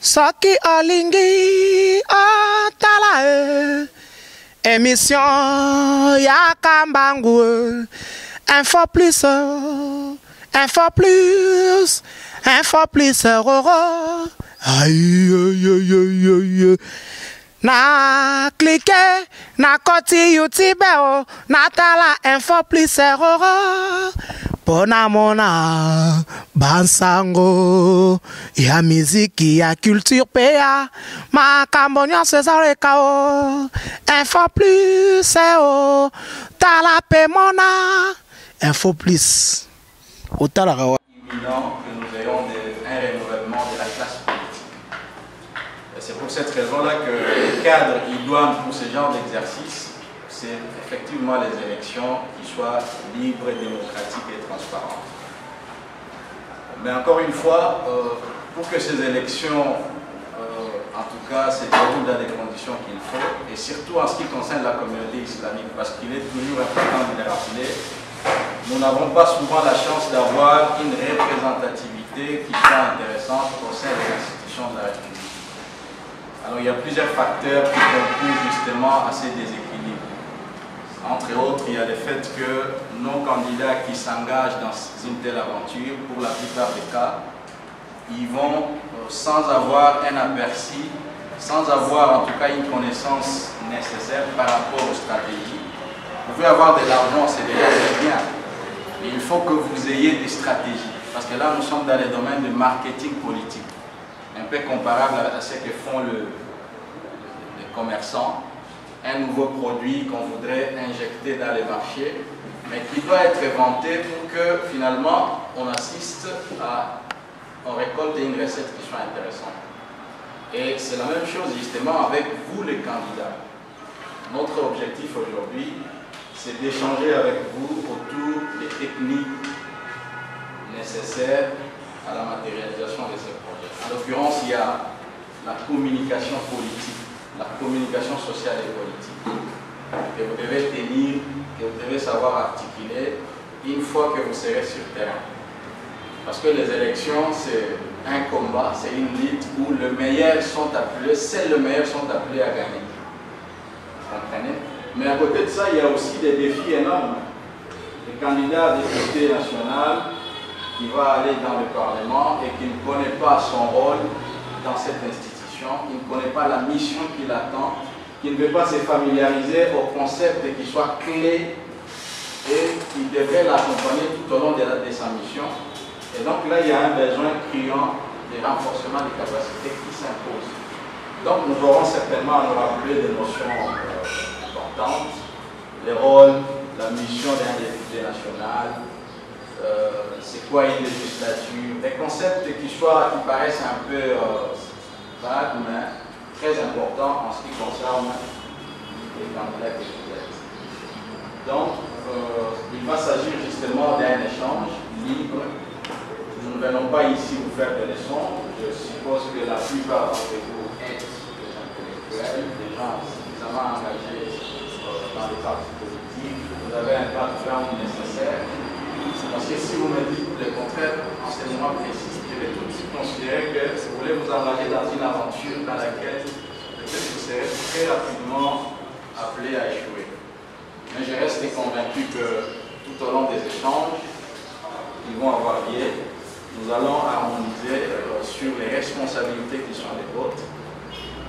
Saki Olingi Otala émission Yakambangu Info plus aïe aïe aïe aïe aïe na cliquer na koti YouTube na tala info plus Pona mona bansango ya miziki ya culture pea makambonya César kao info plus tala pe mona info plus otala kawa imminent que nous ayons un renouvellement de la classe politique. C'est pour cette raison-là que le cadre idoine pour ce genre d'exercice, c'est effectivement les élections qui soient libres, démocratiques et transparentes. Mais encore une fois, pour que ces élections, en tout cas, se déroulent dans les conditions qu'il faut, et surtout en ce qui concerne la communauté islamique, parce qu'il est toujours important de le rappeler, nous n'avons pas souvent la chance d'avoir une représentativité qui soit intéressante au sein des institutions de la République. Alors il y a plusieurs facteurs qui concourent justement à ces déséquilibres. Entre autres, il y a le fait que nos candidats qui s'engagent dans une telle aventure, pour la plupart des cas, ils vont sans avoir un aperçu, sans avoir en tout cas une connaissance nécessaire par rapport aux stratégies. Vous pouvez avoir de l'argent, c'est déjà très bien, mais il faut que vous ayez des stratégies. Parce que là, nous sommes dans les domaines de marketing politique, un peu comparable à ce que font les commerçants. Un nouveau produit qu'on voudrait injecter dans les marchés, mais qui doit être vanté pour que finalement on assiste à on récolte une recette qui soit intéressante. Et c'est la même chose justement avec vous les candidats. Notre objectif aujourd'hui, c'est d'échanger avec vous autour des techniques nécessaires à la matérialisation de ces projets. En l'occurrence, il y a la communication politique, la communication sociale et politique, que vous devez tenir, que vous devez savoir articuler une fois que vous serez sur terrain. Parce que les élections, c'est un combat, c'est une lutte où les meilleurs sont appelés, seuls les meilleurs sont appelés à gagner. Vous comprenez? Mais à côté de ça, il y a aussi des défis énormes. Le candidat député national qui va aller dans le Parlement et qui ne connaît pas son rôle dans cette institution, qui ne connaît pas la mission qui l'attend, qui ne veut pas se familiariser au concept qui soit clé et qui devrait l'accompagner tout au long de sa mission. Et donc là, il y a un besoin criant de renforcement des capacités qui s'impose. Donc nous aurons certainement à nous rappeler des notions importantes, les rôles, la mission d'un député national, c'est quoi une législature, des concepts qui paraissent un peu vagues, mais très importants en ce qui concerne les candidats que vous êtes. Donc, il va s'agir justement d'un échange libre. Nous ne venons pas ici vous faire des leçons. Je suppose que la plupart d'entre vous êtes des intellectuels, des gens suffisamment engagés dans les partis politiques. Vous avez un background nécessaire. Parce que si vous me dites le contraire, enseignement précis, je vais tout de suite considérer que si vous voulez vous engager dans une aventure dans laquelle peut-être vous serez très rapidement appelé à échouer. Mais je reste convaincu que tout au long des échanges qui vont avoir lieu, nous allons harmoniser sur les responsabilités qui sont les vôtres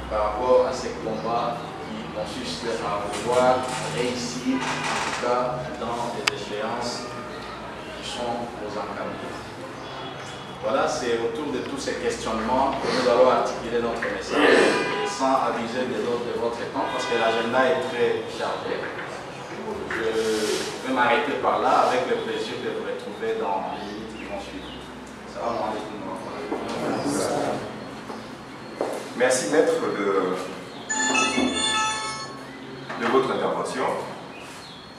par rapport à ces combats qui consistent à pouvoir réussir, en tout cas dans des échéances qui sont aux encadrés. Voilà, c'est autour de tous ces questionnements que nous allons articuler notre message et sans abuser de votre temps parce que l'agenda est très chargé. Je vais m'arrêter par là avec le plaisir de vous retrouver dans les minutes qui vont suivre. Merci maître de votre intervention.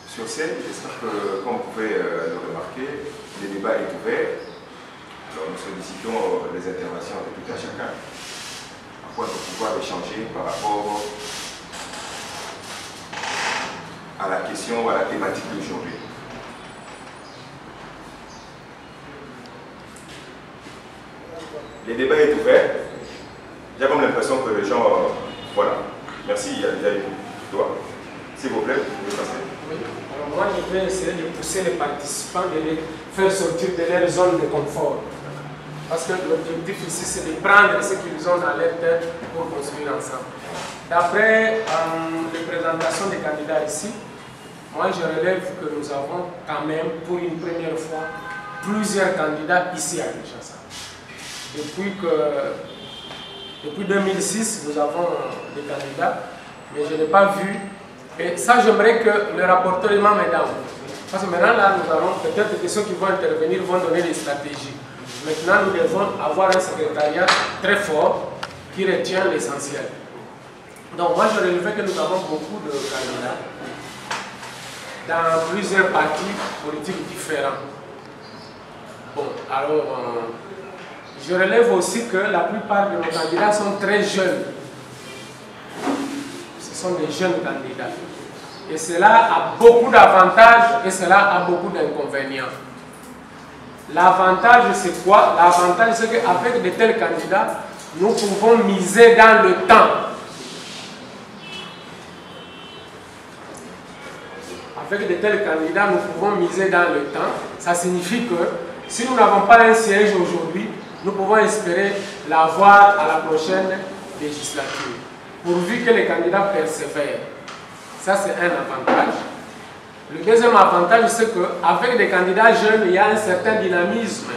Sur scène, j'espère que, comme vous pouvez le remarquer, le débat est ouvert. Alors nous sollicitons les interventions de tout à chacun afin de pouvoir échanger par rapport à la question ou à la thématique d'aujourd'hui. Le débat est ouvert. il y a comme l'impression que les gens... voilà. Merci, il y a une toi. S'il vous plaît, vous pouvez passer. Oui. Alors moi, je vais essayer de pousser les participants, de les faire sortir de leur zone de confort. Parce que l'objectif ici, c'est de prendre ce qu'ils ont dans leur tête pour construire ensemble. D'après les présentations des candidats ici, moi je relève que nous avons quand même, pour une première fois, plusieurs candidats ici à Kinshasa. Depuis 2006, nous avons des candidats, mais je n'ai pas vu. Et ça, j'aimerais que le rapporteur m'aide. Parce que maintenant, là, nous allons, peut-être que ceux qui vont intervenir vont donner des stratégies. Maintenant, nous devons avoir un secrétariat très fort qui retient l'essentiel. Donc, moi, je relevais que nous avons beaucoup de candidats dans plusieurs partis politiques différents. Bon, alors, je relève aussi que la plupart de nos candidats sont très jeunes. Ce sont des jeunes candidats. Et cela a beaucoup d'avantages et cela a beaucoup d'inconvénients. L'avantage, c'est quoi? L'avantage, c'est qu'avec de tels candidats, nous pouvons miser dans le temps. Avec de tels candidats, nous pouvons miser dans le temps. Ça signifie que si nous n'avons pas un siège aujourd'hui, nous pouvons espérer l'avoir à la prochaine législature, pourvu que les candidats persévèrent. Ça, c'est un avantage. Le deuxième avantage, c'est qu'avec des candidats jeunes, il y a un certain dynamisme.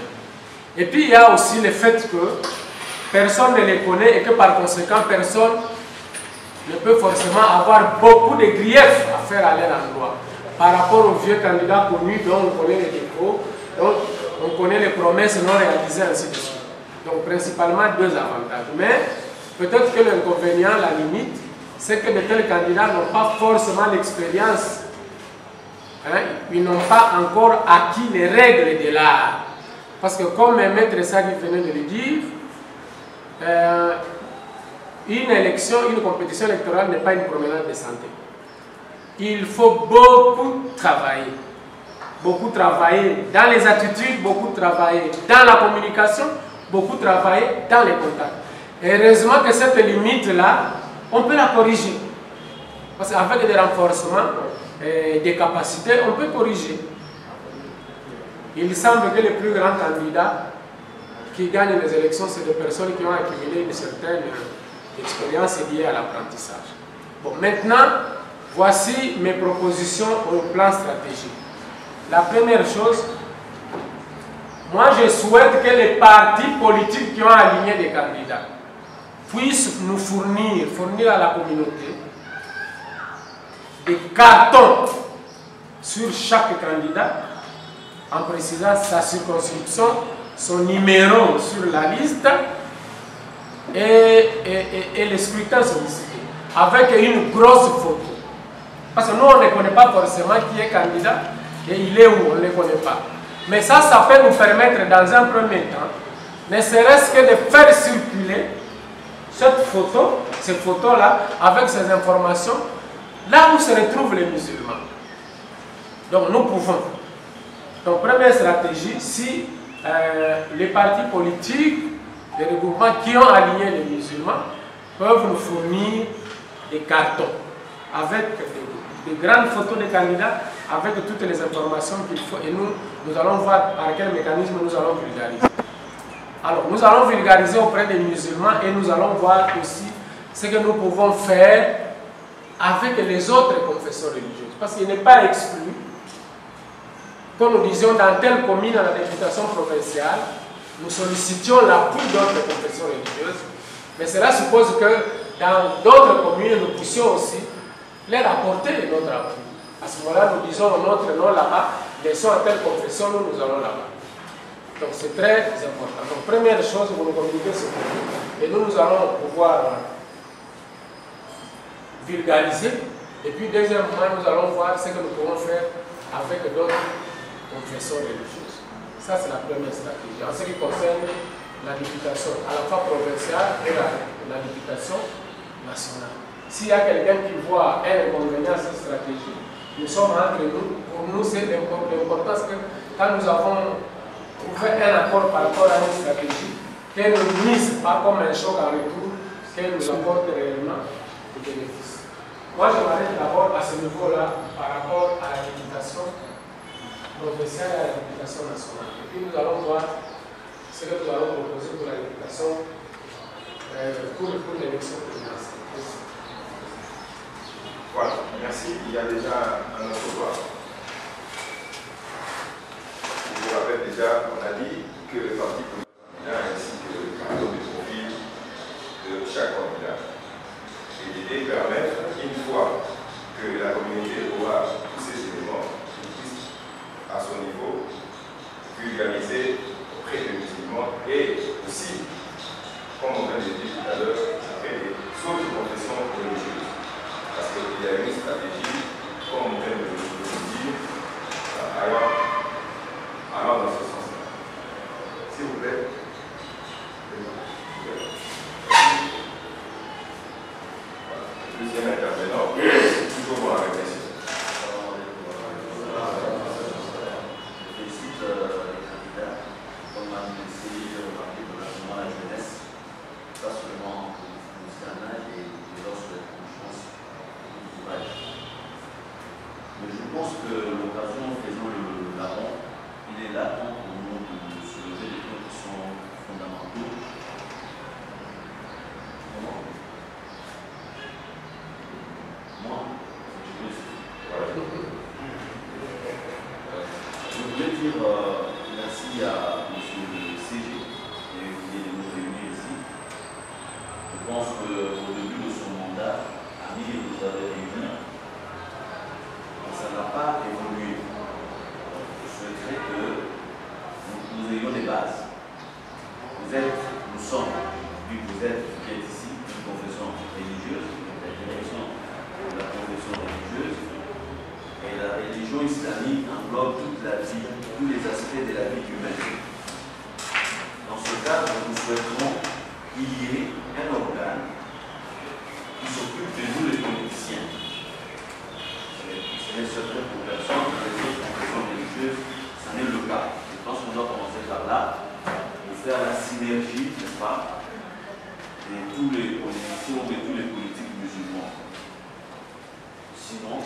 Et puis, il y a aussi le fait que personne ne les connaît et que par conséquent, personne ne peut forcément avoir beaucoup de griefs à faire à leur endroit. Par rapport aux vieux candidats connus dont on connaît les défauts, dont on connaît les promesses non réalisées, ainsi de suite. Donc, principalement, deux avantages. Mais peut-être que l'inconvénient, la limite, c'est que de tels candidats n'ont pas forcément l'expérience. Hein? Ils n'ont pas encore acquis les règles de l'art. Parce que comme Maître Sagi venait de le dire, une élection, une compétition électorale n'est pas une promenade de santé. Il faut beaucoup travailler. Beaucoup travailler dans les attitudes, beaucoup travailler dans la communication, beaucoup travailler dans les contacts. Et heureusement que cette limite-là, on peut la corriger. Parce qu'avec des renforcements, des capacités, on peut corriger. Il semble que les plus grands candidats qui gagnent les élections, c'est des personnes qui ont accumulé une certaine expérience liée à l'apprentissage. Bon, maintenant, voici mes propositions au plan stratégique. La première chose, moi je souhaite que les partis politiques qui ont aligné des candidats puissent nous fournir à la communauté des cartons sur chaque candidat en précisant sa circonscription, son numéro sur la liste et le scrutin sollicité avec une grosse photo. Parce que nous on ne connaît pas forcément qui est candidat et il est où, on ne le connaît pas. Mais ça peut nous permettre dans un premier temps, ne serait-ce que de faire circuler cette photo, ces photos-là, avec ces informations, là où se retrouvent les musulmans. Donc nous pouvons. Donc première stratégie, si les partis politiques, les regroupements qui ont aligné les musulmans, peuvent nous fournir des cartons avec des grandes photos des candidats, avec toutes les informations qu'il faut. Et nous allons voir par quel mécanisme nous allons vulgariser. Alors, nous allons vulgariser auprès des musulmans et nous allons voir aussi ce que nous pouvons faire avec les autres confessions religieuses. Parce qu'il n'est pas exclu que nous disions dans telle commune à la députation provinciale, nous sollicitions l'appui d'autres confessions religieuses. Mais cela suppose que dans d'autres communes, nous puissions aussi leur apporter notre appui. À ce moment-là, nous disons notre nom là-bas, laissons à telle confession, nous allons là-bas. Donc c'est très important. Donc première chose, vous nous communiquez ce que et nous allons pouvoir vulgariser. Et puis deuxièmement, nous allons voir ce que nous pouvons faire avec d'autres confessions religieuses. Ça c'est la première stratégie. En ce qui concerne la députation à la fois provinciale et la députation nationale. S'il y a quelqu'un qui voit un inconvénient à cette stratégie, nous sommes entre nous. Pour nous, c'est l'importance que quand nous avons trouvé un accord par rapport à une stratégie, qu'elle ne mise pas comme un choc en retour qu'elle nous apporte réellement des bénéfices. Moi, je m'arrête d'abord à ce niveau-là par rapport à l'éducation provinciale et à l'éducation nationale. Et puis nous allons voir ce que nous allons proposer pour l'éducation pour l'élection présidentielle. Voilà, merci. Il y a déjà un autre point. Je vous rappelle déjà, on a dit que les partis politiques ainsi que le carton de profil de chaque candidat. Et l'idée permet, une fois que la communauté aura tous ces éléments, qu'il puisse, à son niveau, vulgariser auprès des musulmans et aussi, comme on vient de dire tout à l'heure, auprès des autres confessions religieuses. Parce qu'il y a une stratégie, comme on vient de le dire, allant dans ce sens-là. S'il vous plaît. Deuxième intervenant, toujours pour la réflexion. Je félicite les candidats, comme l'a dit le Parti pour la jeunesse, pas seulement pour le Sénat et lorsque la chance du courage. Mais je pense que l'occasion faisant la ronde, il est là pour nous de soulever des points qui sont fondamentaux. Je voulais dire merci à M. le CG qui est venu nous réunir ici. Je pense qu'au début de son mandat, Ami vous avez réuni, ça n'a pas évolué. Je souhaiterais que nous ayons des bases. Nous sommes, vu que vous êtes ici, une confession religieuse, la direction de la confession religieuse. Et la religion islamique englobe toute la vie, tous les aspects de la vie humaine. Dans ce cadre, nous souhaiterons qu'il y ait un organe qui s'occupe de nous les politiciens. Ce n'est secret pour personne, les autres confessions religieuses, ça n'est le cas. Je pense qu'on doit commencer par là, pour faire la synergie, n'est-ce pas, de tous les politiciens, de tous les politiques musulmans. Sinon,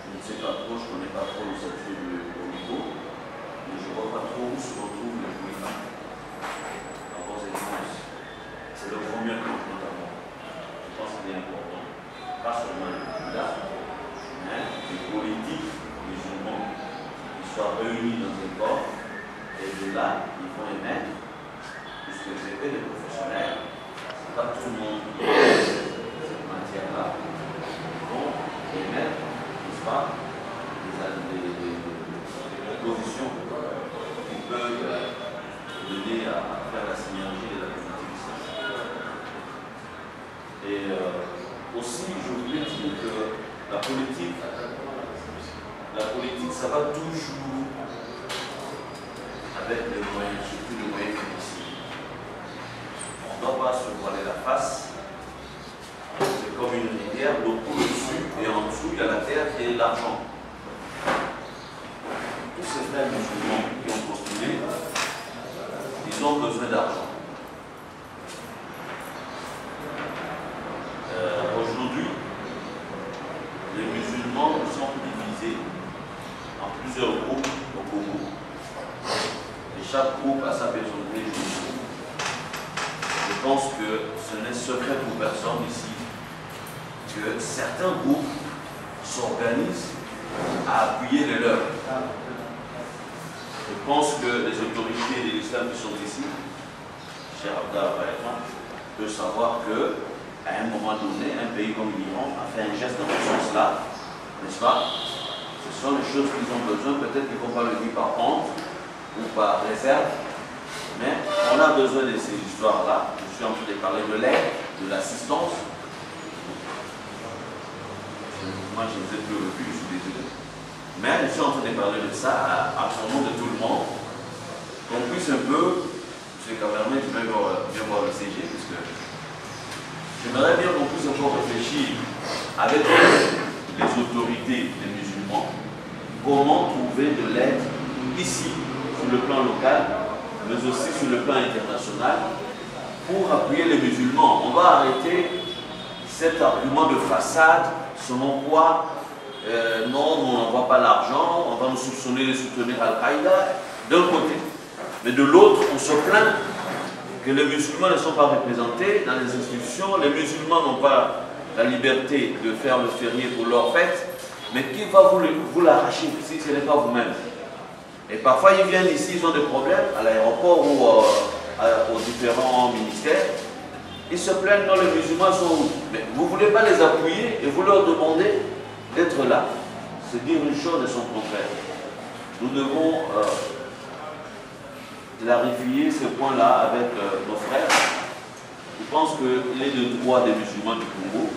je ne sais pas trop, je ne connais pas trop le statut au niveau, mais je ne vois pas trop où se retrouvent les politiques dans vos expériences. C'est le premier point notamment. Je pense qu'il est important. Pas seulement les candidats, mais les politiques musulmans qui soient réunis dans un corps et de là, ils vont émettre, puisque c'est des professionnels, c'est pas tout le monde qui est cette matière-là, ils vont émettre des propositions qui peuvent donner à faire la synergie de la politique. Et aussi, je voulais dire que la politique, ça va toujours avec les moyens, surtout les moyens financiers. On ne doit pas se voiler la face. C'est comme une rivière, l'eau coule dessus, et en dessous, il y a la terre qui est l'argent. Tous ces frères musulmans qui ont postulé, ils ont besoin d'argent. Aujourd'hui, les musulmans sont divisés en plusieurs groupes au Congo. Et chaque groupe a sa personnalité juive. Je pense que ce n'est secret pour personne ici que certains groupes s'organisent à appuyer les leurs. Je pense que les autorités de l'islam qui sont ici, cher Abdallah par exemple, peuvent savoir que à un moment donné, un pays comme l'Iran a fait un geste dans ce sens-là, n'est-ce pas? Ce sont les choses qu'ils ont besoin, peut-être qu'ils ne vont pas le dire par honte ou par réserve, mais on a besoin de ces histoires-là. Je suis en train de parler de l'aide, de l'assistance. Moi, je ne sais plus le plus, je suis désolé. Mais je suis en train de parler de ça à son nom de tout le monde, qu'on puisse un peu, M. Cabernet, je vais bien voir le CG, puisque j'aimerais bien qu'on puisse encore réfléchir avec les autorités, les musulmans, comment trouver de l'aide ici, sur le plan local, mais aussi sur le plan international, pour appuyer les musulmans. On va arrêter cet argument de façade selon quoi non, nous n'envoie pas l'argent, on va nous soupçonner de soutenir Al-Qaïda, d'un côté. Mais de l'autre, on se plaint que les musulmans ne sont pas représentés dans les institutions, les musulmans n'ont pas la liberté de faire le férié pour leur fête, mais qui va vous l'arracher si ce n'est pas vous-même? Et parfois, ils viennent ici, ils ont des problèmes à l'aéroport ou aux différents ministères. Ils se plaignent, non, les musulmans sont où? Mais vous ne voulez pas les appuyer et vous leur demandez d'être là. C'est dire une chose et son contraire. Nous devons clarifier ce point-là avec nos frères. Je pense qu'il est de droit des musulmans du Congo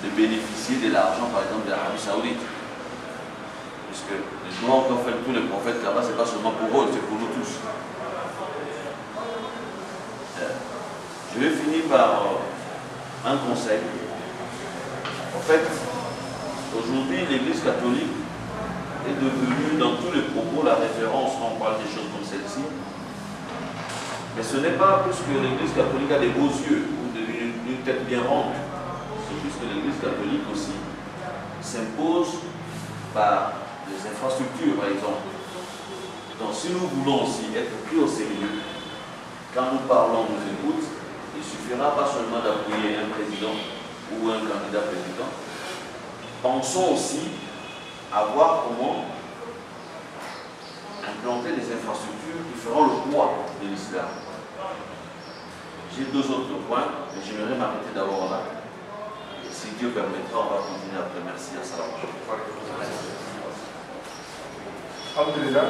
de bénéficier de l'argent, par exemple, de l'Arabie Saoudite. Puisque les droits qu'ont fait tous les prophètes là-bas, ce n'est pas seulement pour eux, c'est pour nous tous. Je vais finir par un conseil. En fait, aujourd'hui, l'Église catholique est devenue dans tous les propos la référence quand on parle des choses comme celle-ci. Mais ce n'est pas plus que l'Église catholique a des beaux yeux ou une tête bien ronde. C'est plus que l'Église catholique aussi s'impose par les infrastructures, par exemple. Donc si nous voulons aussi être pris au sérieux, quand nous parlons, nous écoute, il ne suffira pas seulement d'appuyer un président ou un candidat président. Pensons aussi à voir comment implanter des infrastructures qui feront le poids de l'islam. J'ai deux autres points, mais j'aimerais m'arrêter d'abord là. Et si Dieu permettra, on va continuer après. Merci. Assalamu alaikum.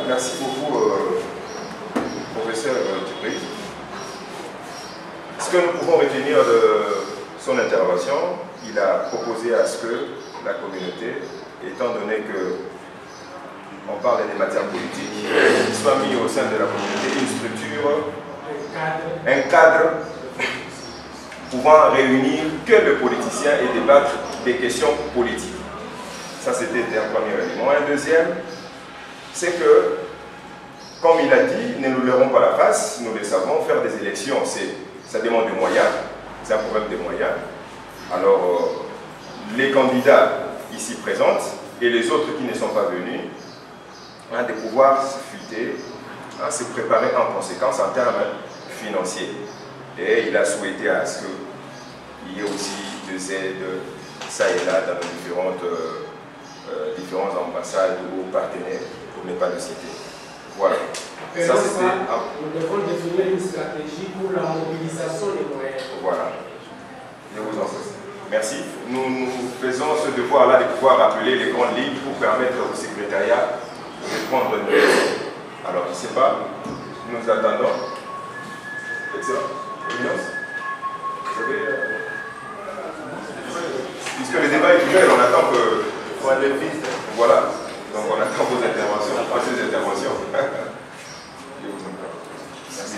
Merci beaucoup, professeur Djibril. Ce que nous pouvons retenir de son intervention, il a proposé à ce que la communauté, étant donné que on parle des matières politiques, soit mis au sein de la communauté une structure, un cadre pouvant réunir que les politiciens et débattre des questions politiques. Ça, c'était un premier élément. Un deuxième, c'est que, comme il a dit, ne nous leurrons pas la face, nous le savons, faire des élections, ça demande des moyens, c'est un problème des moyens. Alors, les candidats ici présents et les autres qui ne sont pas venus, de pouvoir se fuiter, se préparer en conséquence en termes financiers. Et il a souhaité à ce qu'il y ait aussi des aides, ça et là, dans les différentes ambassades ou partenaires, pour ne pas le citer. Voilà. Ça, nous devons définir une stratégie pour la mobilisation des moyens. Voilà. Je vous en prie. Merci. Nous faisons ce devoir-là de pouvoir rappeler les grandes lignes pour permettre au secrétariat de prendre une décision. Alors, je ne sais pas, nous attendons. Excellent. Vous avez, puisque le débat est ouvert, on attend que... Il faut aller vite. Voilà. Donc, on attend vos interventions, ces interventions. Je vous en prie. Merci.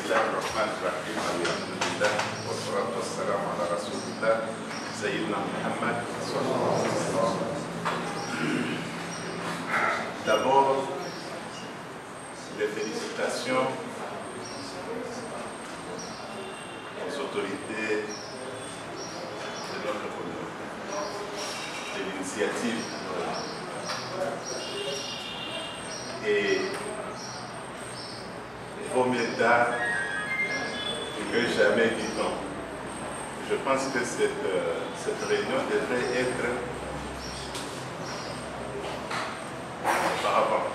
D'abord, les félicitations aux autorités de notre communauté, de l'initiative. Et il vaut mieux tard que jamais du temps. Je pense que cette réunion devrait être auparavant,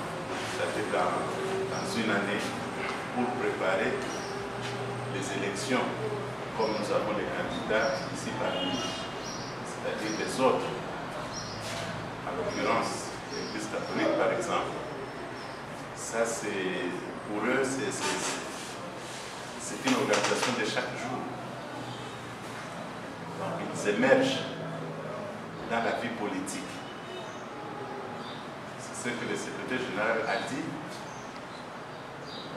c'est-à-dire dans une année, pour préparer les élections, comme nous avons les candidats ici parmi nous, c'est-à-dire les autres, en l'occurrence l'Église catholique par exemple. Ça, c'est pour eux, c'est une organisation de chaque jour. Donc, ils émergent dans la vie politique. C'est ce que le secrétaire général a dit.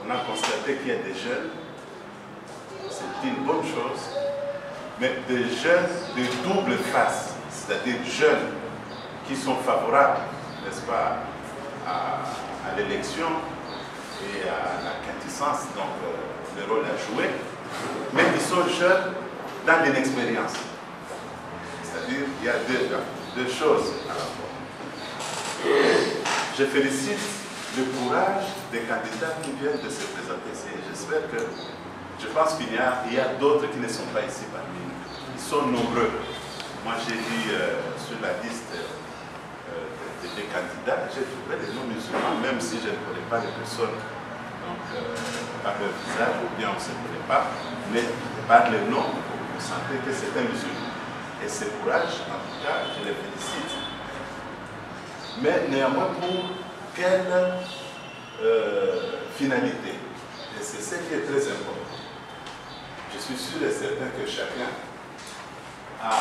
On a constaté qu'il y a des jeunes, c'est une bonne chose, mais des jeunes de double face, c'est-à-dire jeunes qui sont favorables, n'est-ce pas, à l'élection et à la quintessence, donc le rôle à jouer, mais qui sont jeunes dans l'inexpérience. C'est-à-dire qu'il y a deux choses à la fois. Je félicite le courage des candidats qui viennent de se présenter ici. J'espère que, je pense qu'il y a d'autres qui ne sont pas ici parmi nous. Ils sont nombreux. Moi, j'ai dit sur la liste des candidats, j'ai trouvé des noms musulmans, même si je ne connais pas les personnes par leur visage, ou bien on ne se connaît pas, mais par le nom, vous sentez que c'est un musulman. Et ce courage, en tout cas, je les félicite. Mais néanmoins, pour quelle finalité? Et c'est ce qui est très important. Je suis sûr et certain que chacun a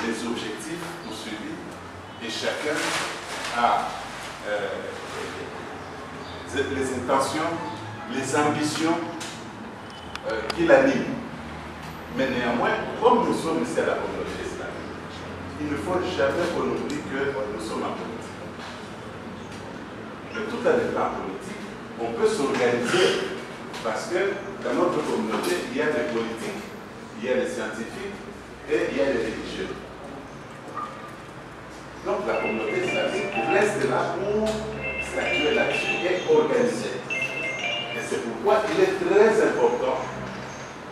les objectifs poursuivis et chacun a les intentions, les ambitions qui l'animent. Mais néanmoins, comme nous sommes ici à la communauté islamique, il ne faut jamais qu'on oublie que nous sommes en politique. Mais tout en étant politique, on peut s'organiser parce que dans notre communauté, il y a des politiques, il y a des scientifiques et il y a des religieux. Donc la communauté islamique reste là pour statuer là-dessus et organiser. Et c'est pourquoi il est très important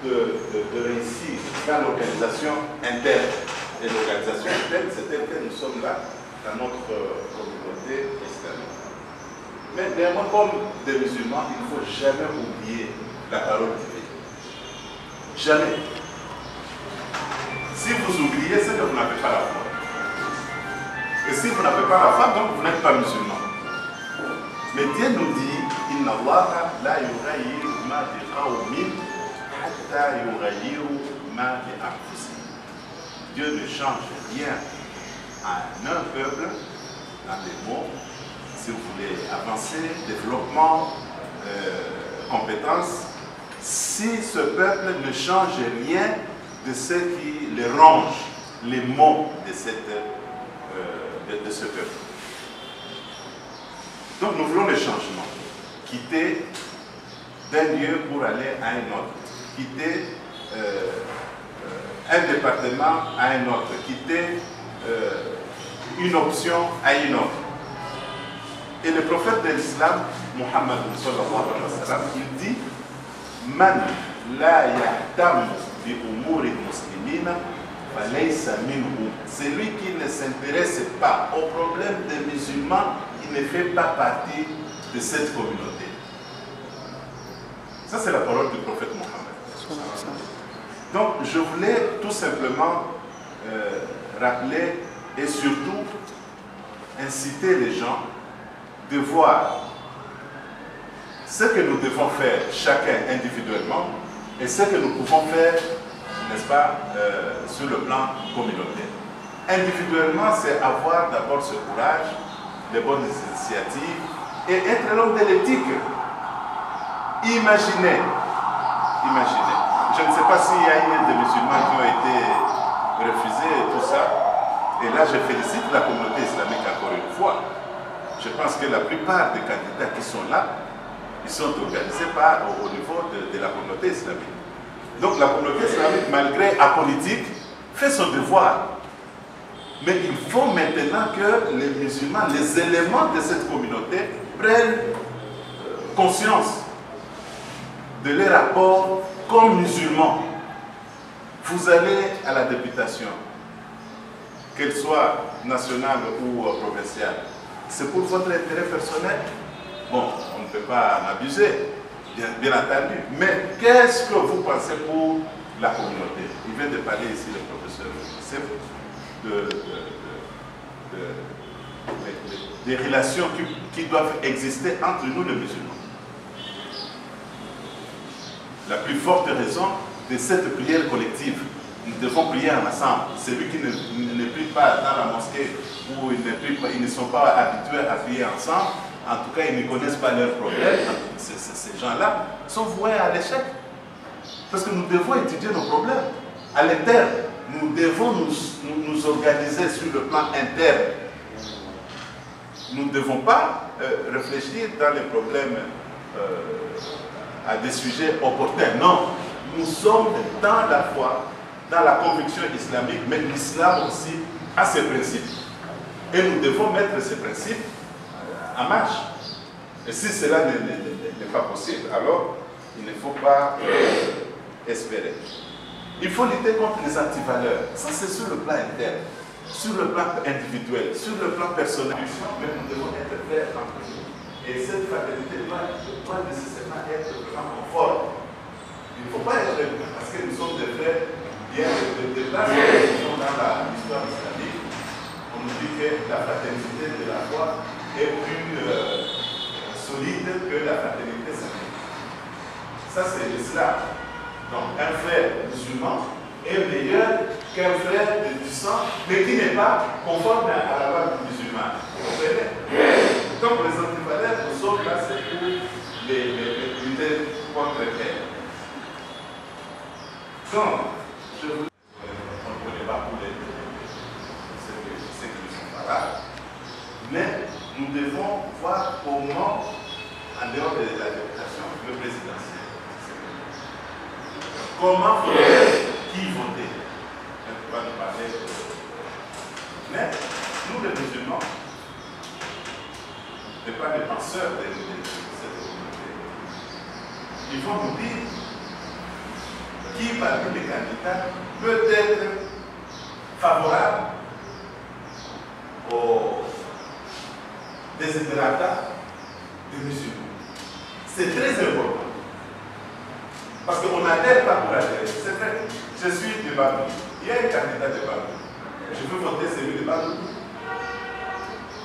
de réussir dans l'organisation interne. Et l'organisation interne, c'est tel que nous sommes là dans notre communauté islamique. Mais néanmoins, comme des musulmans, il ne faut jamais oublier la parole divine. Jamais. Si vous oubliez, c'est que vous n'avez pas la foi. Et si vous n'avez pas la foi, donc vous n'êtes pas musulman. Mais Dieu nous dit, Inna Allah la yughayyiru ma bi qawmin hatta yughayyiru ma bi anfusihim. Dieu ne change rien à un peuple dans les mots. Si vous voulez avancer, développement, compétences, si ce peuple ne change rien de ce qui les ronge, les mots de ce peuple. Donc nous voulons le changement. Quitter d'un lieu pour aller à un autre. Quitter un département à un autre. Quitter une option à une autre. Et le prophète de l'islam, Muhammad sallallahu alayhi wa sallam, il dit Man la yahtam bi umuri muslimina falaysa minhu. Celui qui ne s'intéresse pas aux problèmes des musulmans, il ne fait pas partie de cette communauté. Ça, c'est la parole du prophète Muhammad. Donc, je voulais tout simplement rappeler et surtout inciter les gens de voir ce que nous devons faire chacun individuellement et ce que nous pouvons faire, n'est-ce pas, sur le plan communautaire. Individuellement, c'est avoir d'abord ce courage, les bonnes initiatives et être l'homme de l'éthique. Imaginez, je ne sais pas s'il y a eu des musulmans qui ont été refusés et tout ça, et là je félicite la communauté islamique encore une fois. Je pense que la plupart des candidats qui sont là, ils sont organisés au niveau de la communauté islamique. Donc la communauté islamique, malgré apolitique, fait son devoir. Mais il faut maintenant que les musulmans, les éléments de cette communauté, prennent conscience de leur rapport comme musulmans. Vous allez à la députation, qu'elle soit nationale ou provinciale, c'est pour votre intérêt personnel. Bon, on ne peut pas en abuser, bien entendu. Mais qu'est-ce que vous pensez pour la communauté? Il vient de parler ici le professeur. C'est des relations qui doivent exister entre nous les musulmans. La plus forte raison de cette prière collective, nous devons prier ensemble. Celui qui ne prie pas dans la mosquée ou ils ne sont pas habitués à prier ensemble, en tout cas ils ne connaissent pas leurs problèmes, ces gens-là sont voués à l'échec. Parce que nous devons étudier nos problèmes à l'interne. Nous devons nous organiser sur le plan interne. Nous ne devons pas réfléchir dans les problèmes à des sujets opportuns. Non, nous sommes dans la foi, dans la conviction islamique, mais l'islam aussi a ses principes. Et nous devons mettre ces principes en marche. Et si cela n'est pas possible, alors il ne faut pas espérer. Il faut lutter contre les antivaleurs. Ça, c'est sur le plan interne, sur le plan individuel, sur le plan personnel. Mais nous devons être frères entre nous. Et cette fraternité doit nécessairement être vraiment conforme. Il ne faut pas être parce que nous sommes des frères. Il y a des places qui sont dans l'histoire islamique. On nous dit que la fraternité de la foi est plus solide que la fraternité islamique. Ça, c'est l'islam. Donc, un frère musulman est meilleur qu'un frère du sang, mais qui n'est pas conforme à la loi musulmane. Vous comprenez? Donc, les antivaleurs, nous sommes là, c'est pour les lutter contre elles. Donc, je vous dis, on ne connaît pas tous ceux qui ne sont pas là, mais nous devons voir comment, en dehors de la députation, le présidentiel. Comment qui voter? On ne peut pas nous parler de... Mais nous, les musulmans, ne pas des penseurs de cette communauté, ils vont nous dire qui parmi les candidats peut être favorable aux desiderata des musulmans. C'est très important. Parce qu'on n'adhère pas pour adhérer. C'est vrai. Je suis de Babou. Il y a un candidat de Babou. Je veux voter celui de Babou.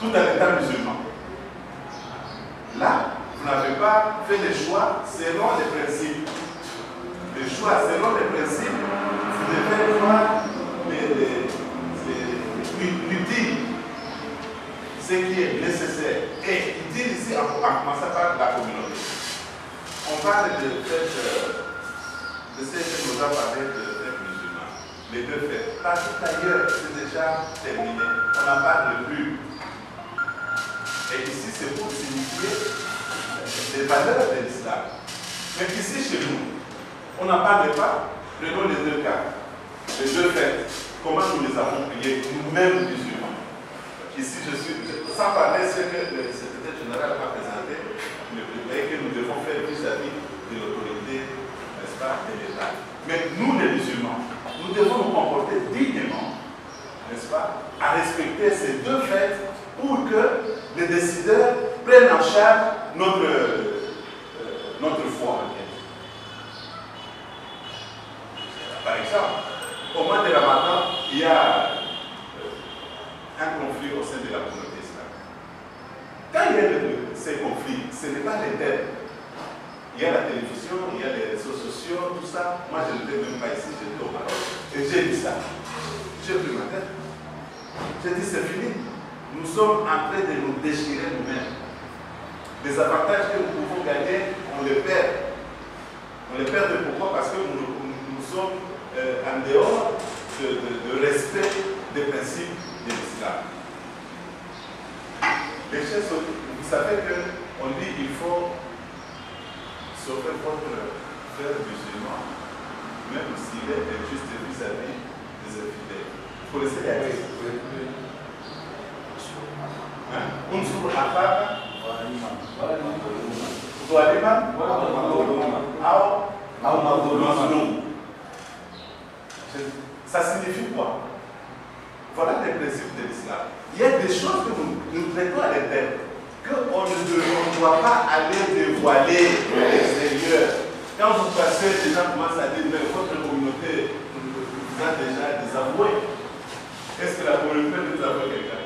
Tout en étant musulman. Là, vous n'avez pas fait le choix selon les principes. Le choix selon les principes, vous devez voir l'utile, ce qui est nécessaire. Et utile ici, en commençant par la communauté. On parle de ce que nous avons parlé de fêtes musulmans, les deux fêtes. Partout ailleurs, c'est déjà terminé. On n'en parle plus. Et ici, c'est pour signifier les valeurs de l'islam. Mais ici, chez nous, on n'en parle pas. Prenons les deux cas. Les deux fêtes. Comment nous les avons priés, nous-mêmes musulmans. Ici, je suis, sans parler de ce que le secrétaire général a présenté, et que nous devons faire vis-à-vis de l'autorité, n'est-ce pas, de l'État. Mais nous, les musulmans, nous devons nous comporter dignement, n'est-ce pas, à respecter ces deux fêtes pour que les décideurs prennent en charge notre foi. Par exemple, au mois de Ramadan, il y a un conflit au sein de la communauté islamique. Quand il y a ces conflits, ce n'est pas les thèmes. Il y a la télévision, il y a les réseaux sociaux, tout ça. Moi, je n'étais même pas ici, j'étais au Maroc. Et j'ai dit ça. J'ai pris ma tête. J'ai dit, c'est fini. Nous sommes en train de nous déchirer nous-mêmes. Les avantages que nous pouvons gagner, on les perd. On les perd de pourquoi? Parce que nous sommes en dehors de respect des principes de l'islam. Les choses, vous savez qu'on dit qu'il faut sauver votre frère musulman, même s'il est injuste vis-à-vis des infidèles. Vous connaissez les hadiths? Unsur akhaka zaliman aw mazlum. Ça signifie quoi? Voilà les principes de l'islam. Il y a des choses que nous traitons à l'interne, qu'on ne doit pas aller dévoiler à l'extérieur. Quand vous passez, les gens commencent à dire, mais votre communauté vous a déjà désavoué. Est-ce que la communauté nous avoue quelqu'un?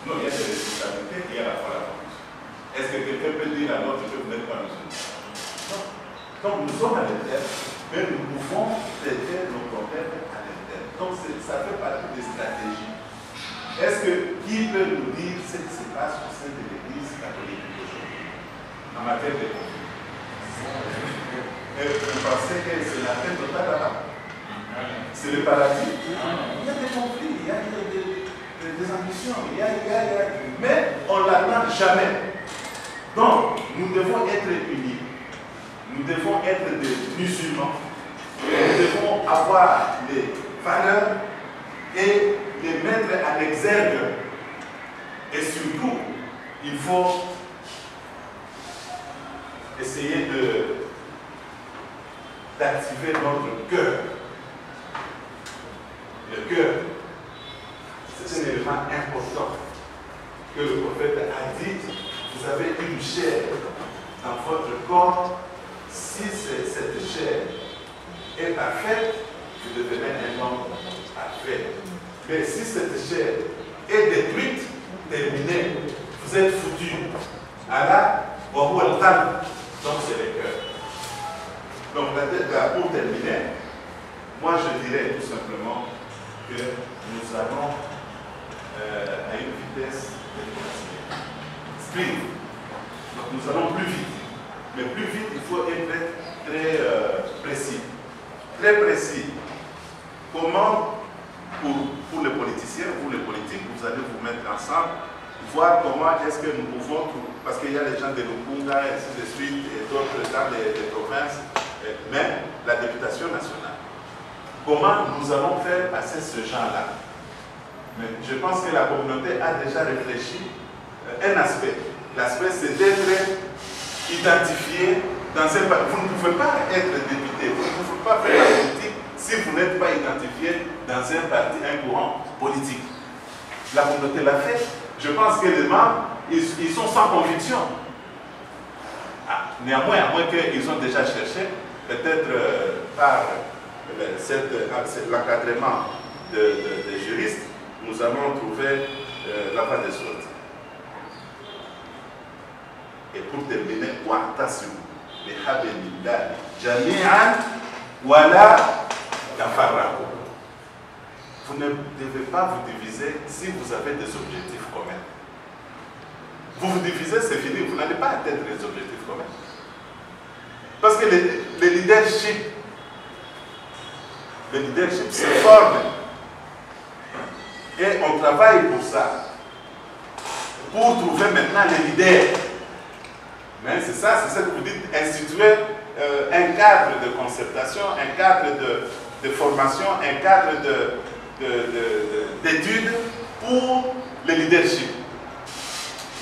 Non, il y a des responsabilités, il y a la foi à la condition. Est-ce que quelqu'un peut dire à l'autre que vous n'êtes pas musulman? Non. Donc nous sommes à l'interne, mais nous pouvons traiter nos problèmes à l'interne. Donc ça fait partie des stratégies. Est-ce que qui peut nous dire ce qui se passe au sein de l'Église catholique aujourd'hui en matière de conflit? Et vous pensez que c'est la paix totale là-bas? C'est le paradis? Il y a des conflits, il y a des ambitions, mais on ne l'attend jamais. Donc, nous devons être unis. Nous devons être des musulmans. Nous devons avoir les valeurs et les mettre en exergue. Et surtout, il faut essayer d'activer notre cœur. Le cœur, c'est un élément important que le prophète a dit. Vous avez une chair dans votre corps. Si cette chair est parfaite, vous devenez un homme parfait. Mais si cette chair est détruite, terminée, vous êtes foutu. Allah, donc c'est le cœur. Donc pour terminer, moi je dirais tout simplement que nous allons à une vitesse speed. Donc nous allons plus vite. Mais plus vite, il faut être très précis. Très précis. Comment, pour les politiciens, vous les politiques, vous allez vous mettre ensemble, voir comment est-ce que nous pouvons, parce qu'il y a les gens de Lukunga, et ainsi de suite, et d'autres dans les provinces, mais la députation nationale. Comment nous allons faire passer ce genre-là? Mais je pense que la communauté a déjà réfléchi un aspect. L'aspect, c'est d'être identifié dans un parti. Vous ne pouvez pas être député, vous ne pouvez pas faire la politique si vous n'êtes pas identifié dans un parti, un courant politique. La communauté l'a fait. Je pense que les membres, ils sont sans conviction. Néanmoins, à moins qu'ils ont déjà cherché, peut-être par l'encadrement des juristes, nous allons trouver la voie de sortie. Et pour terminer, vous ne devez pas vous diviser si vous avez des objectifs communs. Vous vous divisez, c'est fini, vous n'allez pas atteindre les objectifs communs. Parce que le leadership se forme. Et on travaille pour ça. Pour trouver maintenant les leaders. Mais c'est ça, c'est ce que vous dites, instituer un cadre de concertation, un cadre de formation, un cadre d'études pour le leadership.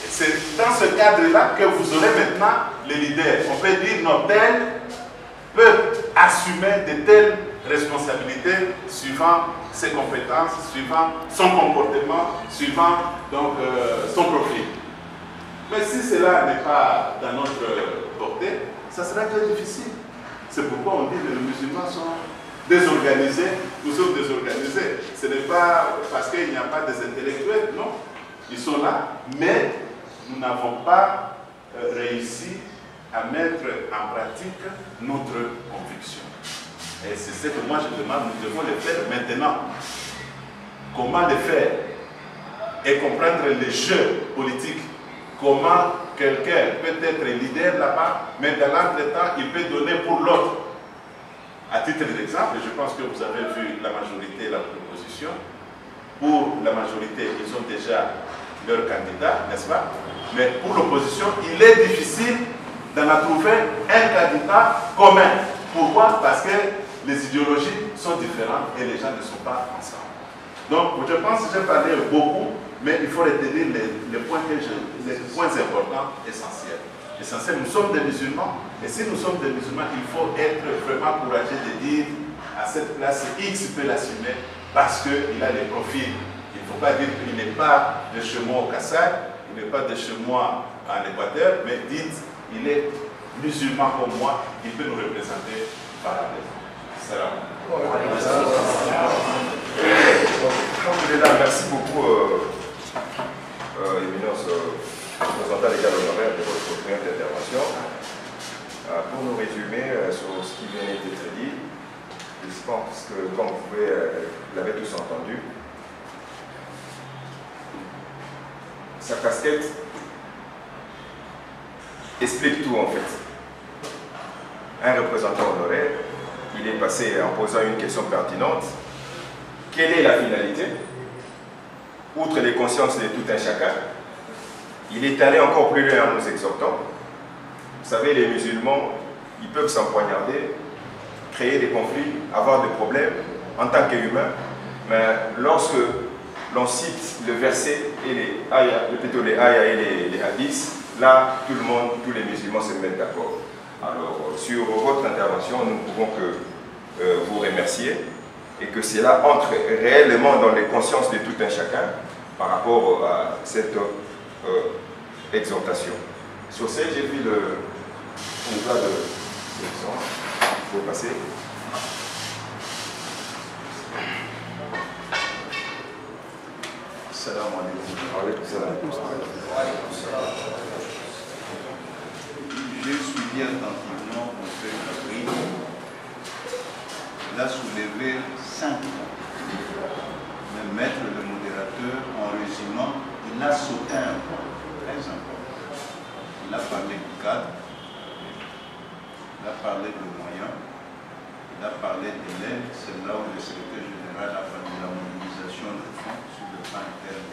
C'est dans ce cadre-là que vous aurez maintenant les leaders. On peut dire, non, tel peut assumer de telles responsabilités suivant ses compétences, suivant son comportement, suivant donc, son profil. Mais si cela n'est pas dans notre portée, ça sera très difficile. C'est pourquoi on dit que les musulmans sont désorganisés, nous sommes désorganisés. Ce n'est pas parce qu'il n'y a pas des intellectuels, non. Ils sont là, mais nous n'avons pas réussi à mettre en pratique notre conviction. Et c'est ce que moi je demande, nous devons le faire maintenant. Comment le faire? Et comprendre les jeux politiques. Comment quelqu'un peut être leader là-bas, mais dans l'entretemps, il peut donner pour l'autre. À titre d'exemple, je pense que vous avez vu la majorité, la proposition. Pour la majorité, ils ont déjà leur candidat, n'est-ce pas? Mais pour l'opposition, il est difficile d'en trouver un candidat commun. Pourquoi? Parce que les idéologies sont différentes et les gens ne sont pas ensemble. Donc, je pense que j'ai parlé beaucoup, mais il faut retenir les points importants, essentiels. Nous sommes des musulmans, et si nous sommes des musulmans, il faut être vraiment courageux de dire à cette place X peut l'assumer parce qu'il a les profils. Il ne faut pas dire qu'il n'est pas de chez moi au Kassai, il n'est pas de chez moi en Équateur, mais dites il est musulman comme moi, il peut nous représenter par la Salam. Merci beaucoup, Éminence, représentant légal honoraire de votre première intervention. Pour nous résumer sur ce qui vient d'être dit, je pense que, comme vous l'avez tous entendu, sa casquette explique tout en fait. Un représentant honoraire, il est passé en posant une question pertinente. Quelle est la finalité? Outre les consciences de tout un chacun, il est allé encore plus loin en nous exhortant. Vous savez, les musulmans, ils peuvent s'empoignarder, créer des conflits, avoir des problèmes en tant qu'humains. Mais lorsque l'on cite le verset et les ayats, plutôt les ayats et les hadiths, là, tout le monde, tous les musulmans se mettent d'accord. Alors, sur votre intervention, nous ne pouvons que vous remercier et que cela entre réellement dans les consciences de tout un chacun par rapport à cette exhortation. Sur ce, j'ai vu le contrat de l'excellence. Vous pouvez passer. Salam alaikum. J'ai suivi attentivement mon frère Gabriel. Il a soulevé 5 points. Le maître, le modérateur, en résumant, il a sauté un point très important. Il a parlé du cadre, il a parlé de moyens, il a parlé de l'aide, c'est là où le secrétaire général a parlé de la mobilisation de fonds sur le plan interne.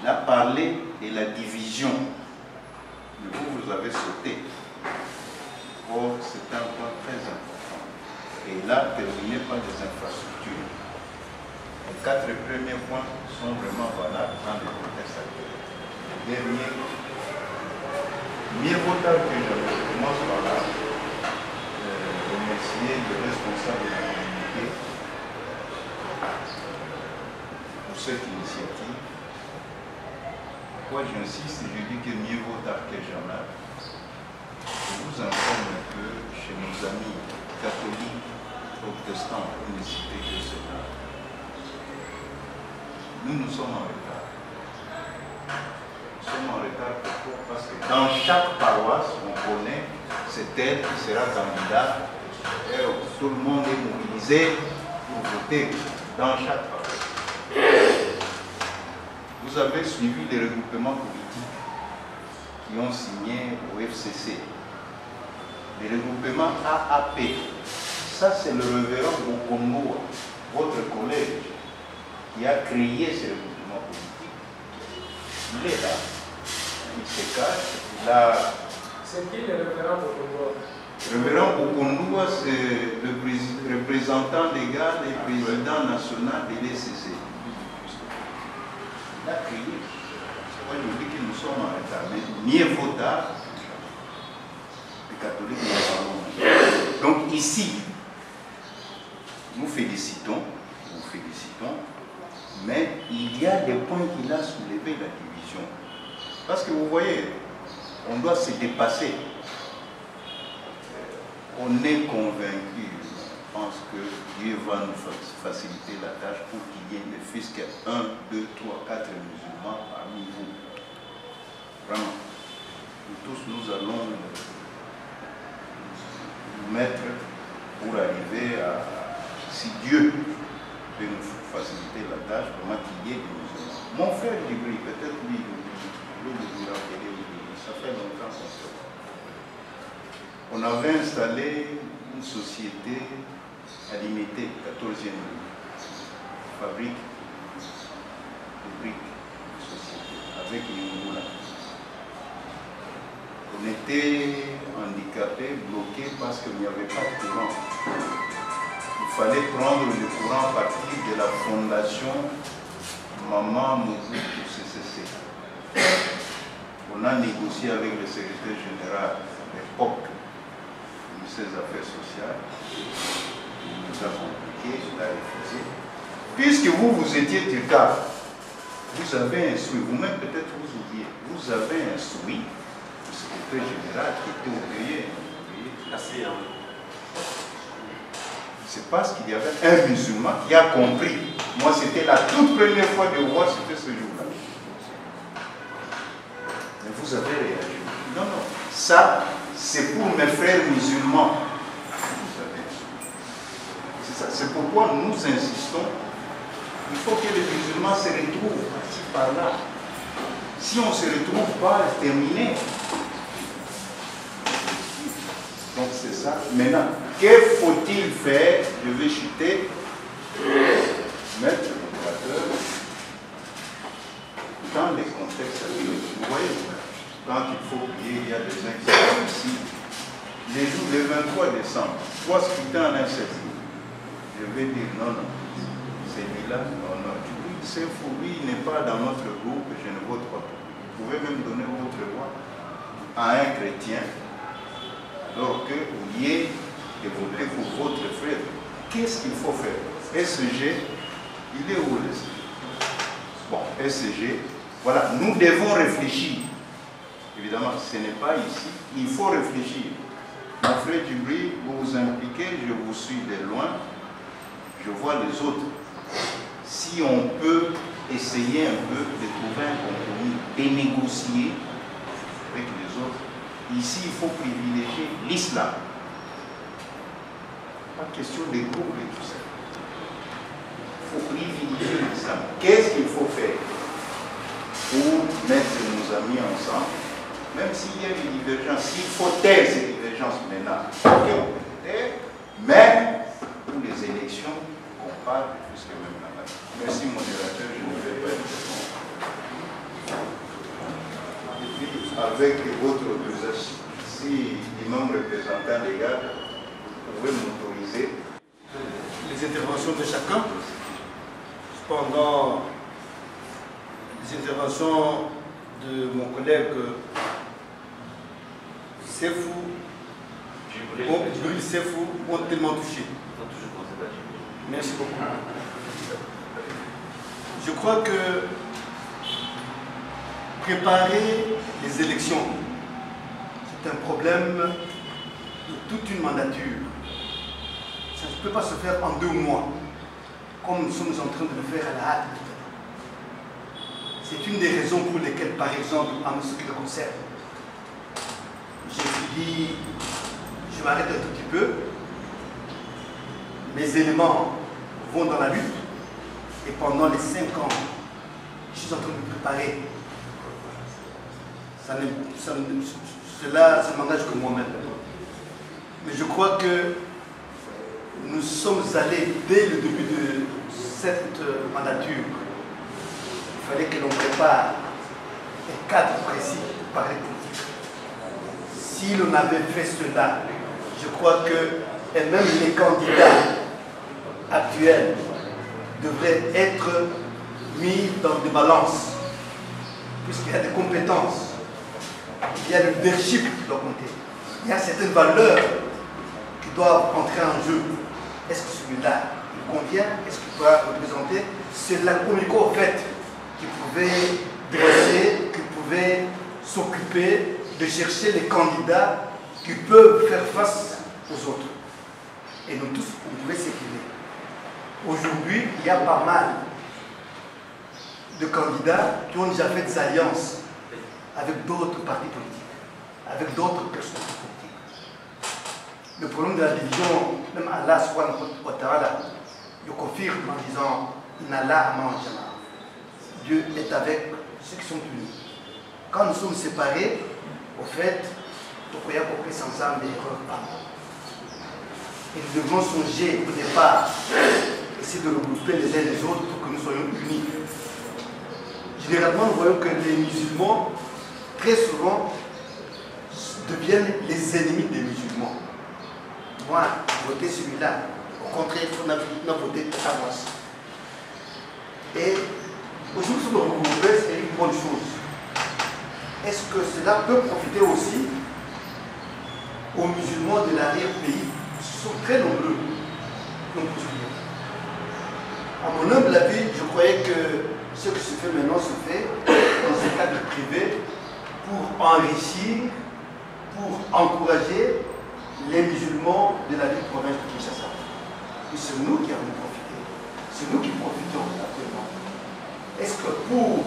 Il a parlé de la division. Mais vous avez sauté. Or, c'est un point très important. Et il a terminé par des infrastructures. Les 4 premiers points sont vraiment valables dans le contexte actuel. Le dernier, mieux vaut tard que jamais. Je commence par là. Remercier le responsable de la communauté pour cette initiative. Pourquoi j'insiste, je dis que mieux vaut tard que jamais. Je vous informe que chez nos amis catholiques, protestants, pour ne citer que cela, nous sommes en retard. Nous sommes en retard pourquoi? Parce que dans chaque paroisse, on connaît c'est elle qui sera candidate et tout le monde est mobilisé pour voter dans chaque paroisse. Vous avez suivi les regroupements politiques qui ont signé au FCC. Les regroupements AAP. Ça, c'est le révérend Bokongo, votre collègue, qui a créé ces regroupements politiques. Il est là, il se cache, C'est qui le révérend Bokongo? Le révérend Bokongo, c'est le représentant légal et président national de l'ECC. Il a crié. Moi, je dis que nous sommes en retard. Mais mieux vaut tard, les catholiques nous parlons. Donc ici, nous félicitons, mais il y a des points qu'il a soulevés, la division. Parce que vous voyez, on doit se dépasser. On est convaincu, je pense que Dieu va nous faciliter la tâche pour qu'il y ait ne fût-ce que 1, 2, 3, 4 musulmans parmi vous. Vraiment. Nous tous, nous allons nous mettre pour arriver à, si Dieu peut nous faciliter la tâche, comment qu'il y ait des musulmans. Mon frère Djibril, peut-être lui, ça fait longtemps qu'on se voit. On avait installé une société à Limité, 14e rue, fabrique de briques de société, avec une moulin. On était handicapés, bloqués parce qu'il n'y avait pas de courant. Il fallait prendre le courant à partir de la fondation Maman Mouzou pour CCC. On a négocié avec le secrétaire général à l'époque du ministère des Affaires sociales. Il nous a compliqué, il a refusé. Puisque vous étiez tuteur, vous avez instruit, vous-même peut-être vous oubliez, vous avez instruit le secrétaire général qui était oublié. C'est parce qu'il y avait un musulman qui a compris. Moi, c'était la toute première fois de voir, c'était ce jour-là. Mais vous avez réagi. Non, non. Ça, c'est pour mes frères musulmans. Vous savez. C'est ça. C'est pourquoi nous insistons. Il faut que les musulmans se retrouvent par-ci, par-là. Si on ne se retrouve pas, c'est terminé. Donc c'est ça. Maintenant, que faut-il faire? Je vais chuter. Mettre le modérateur dans les contextes. Vous voyez, quand il faut prier, il y a des gens qui sont ici. les jours le 23 décembre, 3 scrutins en un seul jour, je vais dire non, non, celui-là, non, non. C'est fou, lui, il n'est pas dans notre groupe, je ne vote pas. Vous pouvez même donner votre voix à un chrétien, alors que vous ayez de voter pour votre frère. Qu'est-ce qu'il faut faire? SG, il est où le SG? Bon, SG, voilà, nous devons réfléchir. Évidemment, ce n'est pas ici, il faut réfléchir. Mon frère Djibril, vous vous impliquez, je vous suis de loin, je vois les autres. Si on peut essayer un peu de trouver un compromis, de négocier avec les autres, ici il faut privilégier l'islam. Pas question des groupes et tout ça. Il faut privilégier l'islam. Qu'est-ce qu'il faut faire pour mettre nos amis ensemble, même s'il y a des divergences, s'il faut taire ces divergences maintenant, ok, on peut taire, mais pour les élections, on parle plus que même là. Merci modérateur, je ne vais pas être bon. Et puis, avec votre autorisation, si l'imam représentant légal, vous pouvez m'autoriser. Les interventions de chacun, cependant, les interventions de mon collègue Sefou, Djibril Sefou, ont tellement touché. Merci beaucoup. Je crois que préparer les élections, c'est un problème de toute une mandature. Ça ne peut pas se faire en 2 mois, comme nous sommes en train de le faire à la hâte. C'est une des raisons pour lesquelles, par exemple, en ce qui le concerne, j'ai dit, je m'arrête un tout petit peu, mes éléments vont dans la lutte, et pendant les 5 ans, je suis en train de me préparer. Cela m'engage que moi-même. Mais je crois que nous sommes allés dès le début de cette mandature. Il fallait que l'on prépare un cadre précis pour parler politique. Si l'on avait fait cela, je crois que, et même les candidats actuels devraient être mis dans des balances, puisqu'il y a des compétences, il y a le leadership qui doit compter, il y a certaines valeurs qui doivent entrer en jeu. Est-ce que celui-là il convient? Est-ce qu'il doit représenter? C'est la communico fait qui pouvait dresser, qui pouvait s'occuper de chercher les candidats qui peuvent faire face aux autres. Et nous tous, on pouvait s'équilibrer. Aujourd'hui, il y a pas mal de candidats qui ont déjà fait des alliances avec d'autres partis politiques, avec d'autres personnalités politiques. Le problème de la division, même Allah subhanahu wa ta'ala, le confirme en disant Inallah manjama. Dieu est avec ceux qui sont unis. Quand nous sommes séparés, au fait, nous pouvons compris sans âme d'erreur. Et nous devons songer au départ, essayer de regrouper les uns les autres pour que nous soyons unis. Généralement, nous voyons que les musulmans, très souvent, deviennent les ennemis des musulmans. Moi, voter celui-là. Au contraire, on a voté à moi. Et aujourd'hui, nous sommes regroupés, c'est une bonne chose. Est-ce que cela peut profiter aussi aux musulmans de l'arrière-pays? Ils sont très nombreux. À mon humble avis, je croyais que ce qui se fait maintenant se fait dans un cadre privé pour enrichir, pour encourager les musulmans de la ville province de Kinshasa. Et c'est nous qui avons profité. C'est nous qui profitons actuellement. Est-ce que pour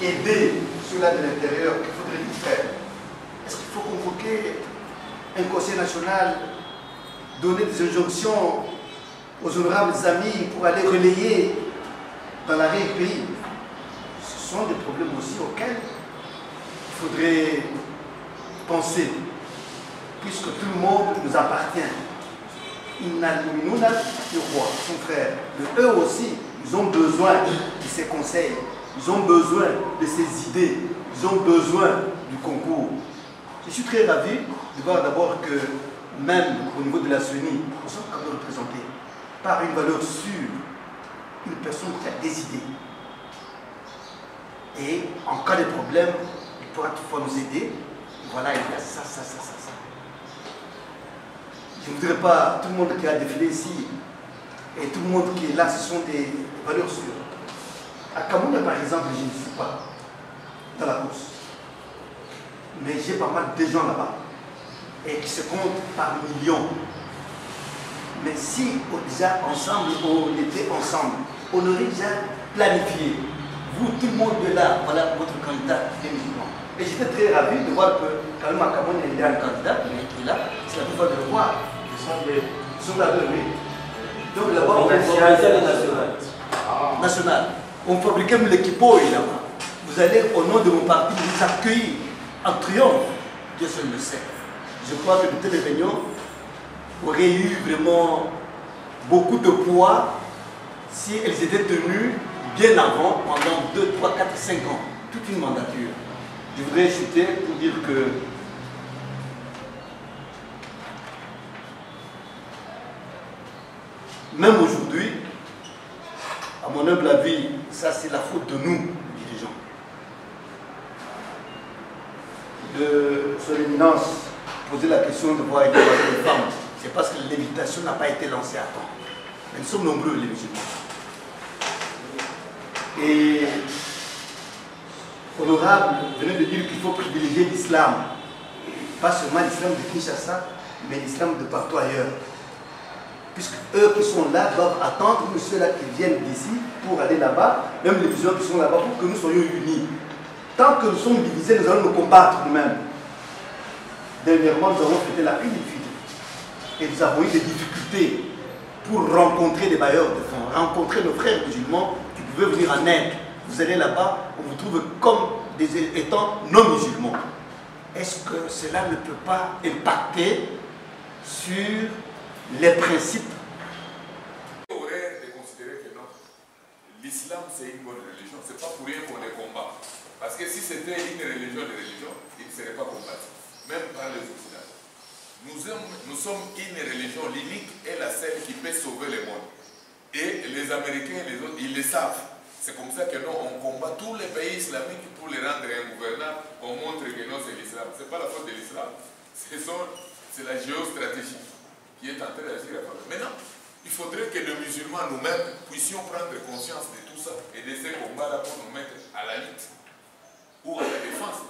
aider ceux-là de l'intérieur, qu'il faudrait-il faire? Est-ce qu'il faut convoquer un conseil national, donner des injonctions aux honorables amis pour aller relayer dans l'arrière-pays? Ce sont des problèmes aussi auxquels il faudrait penser, puisque tout le monde nous appartient. Nous, le roi, son frère, mais eux aussi, ils ont besoin de ses conseils, ils ont besoin de ses idées, ils ont besoin du concours. Je suis très ravi de voir d'abord que même au niveau de la CENI, nous sommes quand même représentés par une valeur sûre, une personne qui a des idées. Et en cas de problème, il pourra toutefois nous aider. Voilà, il y a ça. Je ne voudrais pas, tout le monde qui a défilé ici, et tout le monde qui est là, ce sont des valeurs sûres. À Cameroun, par exemple, je ne suis pas dans la course. Mais j'ai pas mal de gens là-bas, et qui se comptent par millions. Mais si déjà ensemble, on était ensemble, on aurait déjà planifié. Vous, tout le monde est là, voilà votre candidat des musulmans. Et j'étais très ravi de voir que quand même à Cameroun, il y a un candidat qui est là, c'est la première fois de le voir. Ils sont là, oui. Donc là-bas, on fabriquait national. On fabriquait l'équipo là-bas. Vous allez, au nom de mon parti, vous accueillir en triomphe. Dieu seul le sait. Je crois que de telles réunions auraient eu vraiment beaucoup de poids si elles étaient tenues bien avant, pendant 2, 3, 4, 5 ans. Toute une mandature. Je voudrais chuter pour dire que même aujourd'hui, à mon humble avis, ça c'est la faute de nous, dirigeants. De son éminence poser la question de voir les femmes, c'est parce que l'invitation n'a pas été lancée à temps. Mais nous sommes nombreux, les musulmans. Et honorable venait de dire qu'il faut privilégier l'islam. Pas seulement l'islam de Kinshasa, mais l'islam de partout ailleurs. Puisque eux qui sont là doivent attendre ceux-là qui viennent d'ici pour aller là-bas, même les musulmans qui sont là-bas, pour que nous soyons unis. Tant que nous sommes divisés, nous allons nous combattre nous-mêmes. Dernièrement, nous avons fêté la unité. Et nous avons eu des difficultés pour rencontrer des bailleurs de fonds, rencontrer nos frères musulmans qui pouvaient venir en aide. Vous allez là-bas, on vous trouve comme étant non musulmans. Est-ce que cela ne peut pas impacter sur les principes? Il faudrait considérer que non, l'islam c'est une bonne religion, c'est pas pour rien qu'on les combat. Parce que si c'était une religion de religion, il ne serait pas combattu, même par les Occidentaux. Nous sommes une religion, l'unique et la seule qui peut sauver le monde. Et les Américains et les autres, ils le savent. C'est comme ça que nous, on combat tous les pays islamiques pour les rendre ingouvernable. On montre que non, c'est l'islam. Ce n'est pas la faute de l'islam, c'est la géostratégie qui est en train d'agir à faveur. Maintenant, il faudrait que les musulmans nous-mêmes puissions prendre conscience de tout ça et de ces combats-là pour nous mettre à la lutte ou à la défense.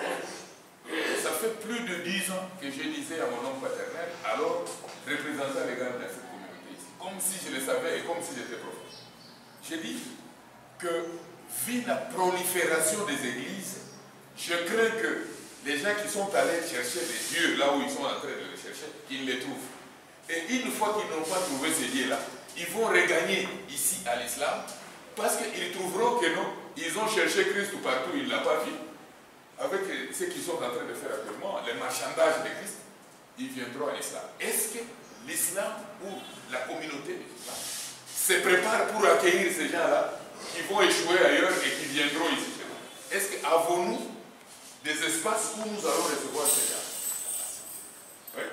Ça fait plus de 10 ans que je disais à mon homme paternel, alors représentant légal de cette communauté ici, comme si je le savais et comme si j'étais prophète. J'ai dit que, vu la prolifération des églises, je crains que les gens qui sont allés chercher des dieux là où ils sont en train de les chercher, ils les trouvent. Et une fois qu'ils n'ont pas trouvé ces dieux-là, ils vont regagner ici à l'islam parce qu'ils trouveront que non, ils ont cherché Christ partout, ils ne l'ont pas vu. Avec ce qu'ils sont en train de faire actuellement, les marchandages de Christ, ils viendront à l'islam. Est-ce que l'islam ou la communauté de l'islam se prépare pour accueillir ces gens-là qui vont échouer ailleurs et qui viendront ici? Est-ce qu'avons-nous des espaces où nous allons recevoir ces gens? Oui.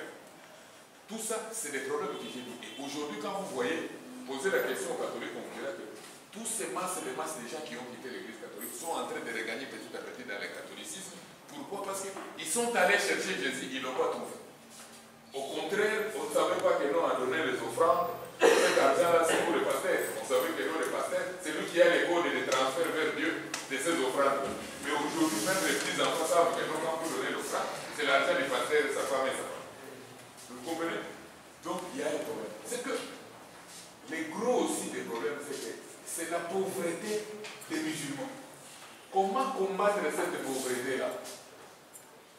Tout ça, c'est des problèmes que j'ai dit. Et aujourd'hui, quand vous voyez poser la question aux catholiques, on dirait que tous ces masses et les masses des gens qui ont quitté l'église catholique sont en train de regagner petit à petit dans le catholicisme. Pourquoi? Parce qu'ils sont allés chercher Jésus, ils ne l'ont pas trouvé. Au contraire, on ne savait pas que nous a donné les offrandes. Cet argent-là, c'est pour le pasteur. On savait que nous, le pasteur, c'est lui qui a les codes et les transferts vers Dieu de ces offrandes. Mais aujourd'hui, même les petits enfants savent que nous, quand vous donnez l'offrande, c'est l'argent du pasteur, sa femme et sa femme. Vous comprenez? Donc, il y a un problème. C'est que les gros aussi des problèmes, c'est que c'est la pauvreté des musulmans. Comment combattre cette pauvreté-là?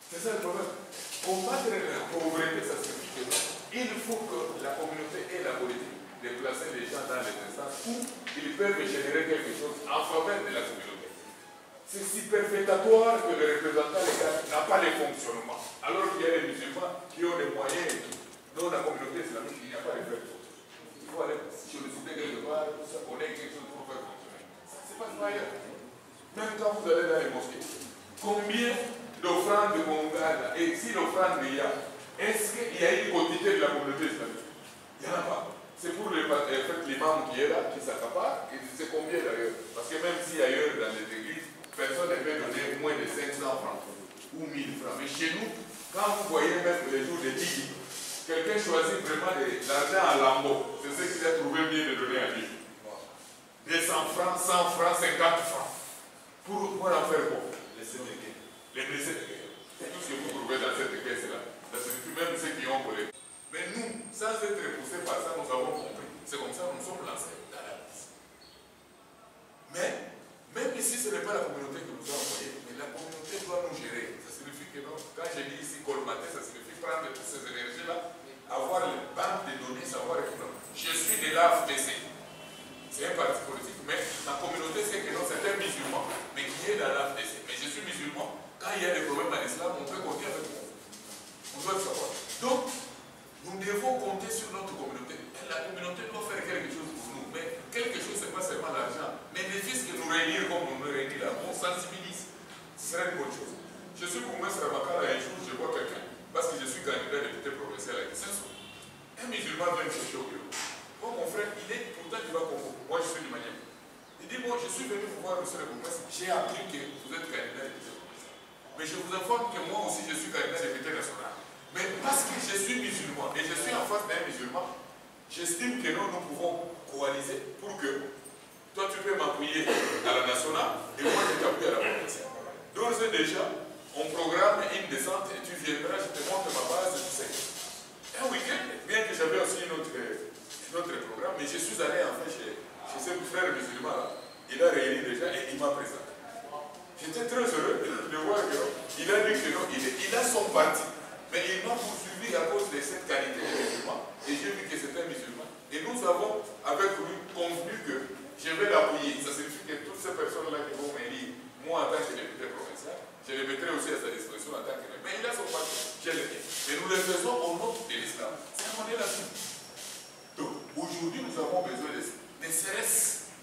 C'est ça le problème. Combattre la pauvreté, ça signifie que il faut que la communauté ait la politique de placer les gens dans les instances où ils peuvent générer quelque chose en faveur de la communauté. C'est si perfectatoire que le représentant légal n'a pas les fonctionnements, alors qu'il y a les musulmans qui ont les moyens et tout. Dans la communauté islamique, il n'y a pas de fonctionnement. Il faut aller solliciter quelque part, pour ça qu'on ait quelque chose pour faire fonctionner. C'est pas ailleurs. Même quand vous allez dans les mosquées, combien d'offrandes qu'on gagne? Et si l'offrande offrandes il y a, est-ce qu'il y a une quantité de la communauté islamique? Il n'y en a pas. C'est pour l'imam qui est là, qui s'accapare, et c'est combien d'ailleurs? Parce que même si ailleurs dans les églises, personne ne peut donner moins de 500 francs ou 1000 francs. Mais chez nous, quand vous voyez même les jours de Didi, quelqu'un choisit vraiment l'argent en lambeaux. C'est ce qu'il a trouvé bien de donner à Dieu. Des 100 francs, 100 francs, 50 francs. Pour en faire quoi? Les blessés de guerre. C'est tout ce que vous trouvez dans cette caisse-là. Ça signifie même ceux qui ont volé. Mais nous, sans être repoussés par ça, nous avons compris. C'est comme ça que nous sommes lancés dans la liste. Mais, même ici, ce n'est pas la communauté qui nous a envoyés, mais la communauté doit nous gérer. Ça signifie que non, quand je dis ici colmater, ça signifie prendre toutes ces énergies-là, avoir les banques de données, savoir que non. Je suis de l'AFDC. C'est un parti politique, mais ma communauté sait que non, c'est un musulman, mais qui est dans l'AFDC. Mais je suis musulman, quand il y a des problèmes en islam, on peut compter avec moi. On doit le savoir. Donc, nous devons compter sur notre communauté. La communauté doit faire quelque chose pour nous. Mais quelque chose, ce n'est pas seulement l'argent. Mais ne fût-ce que nous réunir comme nous nous réunissons là, on sensibilise. Ce serait une bonne chose. Je suis pour M. Ramakala un jour, je vois quelqu'un, parce que je suis candidat député provincial avec Senso. Un musulman vient me chercher au bureau. Bon, mon frère, il est pourtant du Bas-Congo. Moi, je suis du Manième. Il dit, bon, je suis venu vous voir, M. le bourgmestre. J'ai appris que vous êtes candidat député provincial. Mais je vous informe que moi aussi, je suis candidat député national. Mais parce que je suis musulman et je suis en face d'un musulman, j'estime que nous pouvons coaliser pour que toi tu peux m'appuyer à la nationale et moi je t'appuie à la provinciale. D'ores et déjà, on programme une descente et tu viendras, je te montre ma base, tu sais. Un week-end, bien que j'avais aussi notre programme, mais je suis allé en fait chez ce frère musulman là. Il a réuni déjà et il m'a présenté. J'étais très heureux de voir qu'il a dit que non, il a son parti. Mais il m'a poursuivi à cause de cette qualité de musulman. Et j'ai vu que c'était un musulman. Et nous avons, avec lui, convenu que je vais l'appuyer. Ça signifie que toutes ces personnes-là qui vont m'élire, moi en tant que député provincial, je les mettrai aussi à sa disposition en tant que... Mais il a son parti, je le dis. Mais nous le faisons au nom de l'islam. C'est qu'on est là-dessus. Donc, aujourd'hui, nous avons besoin de cesse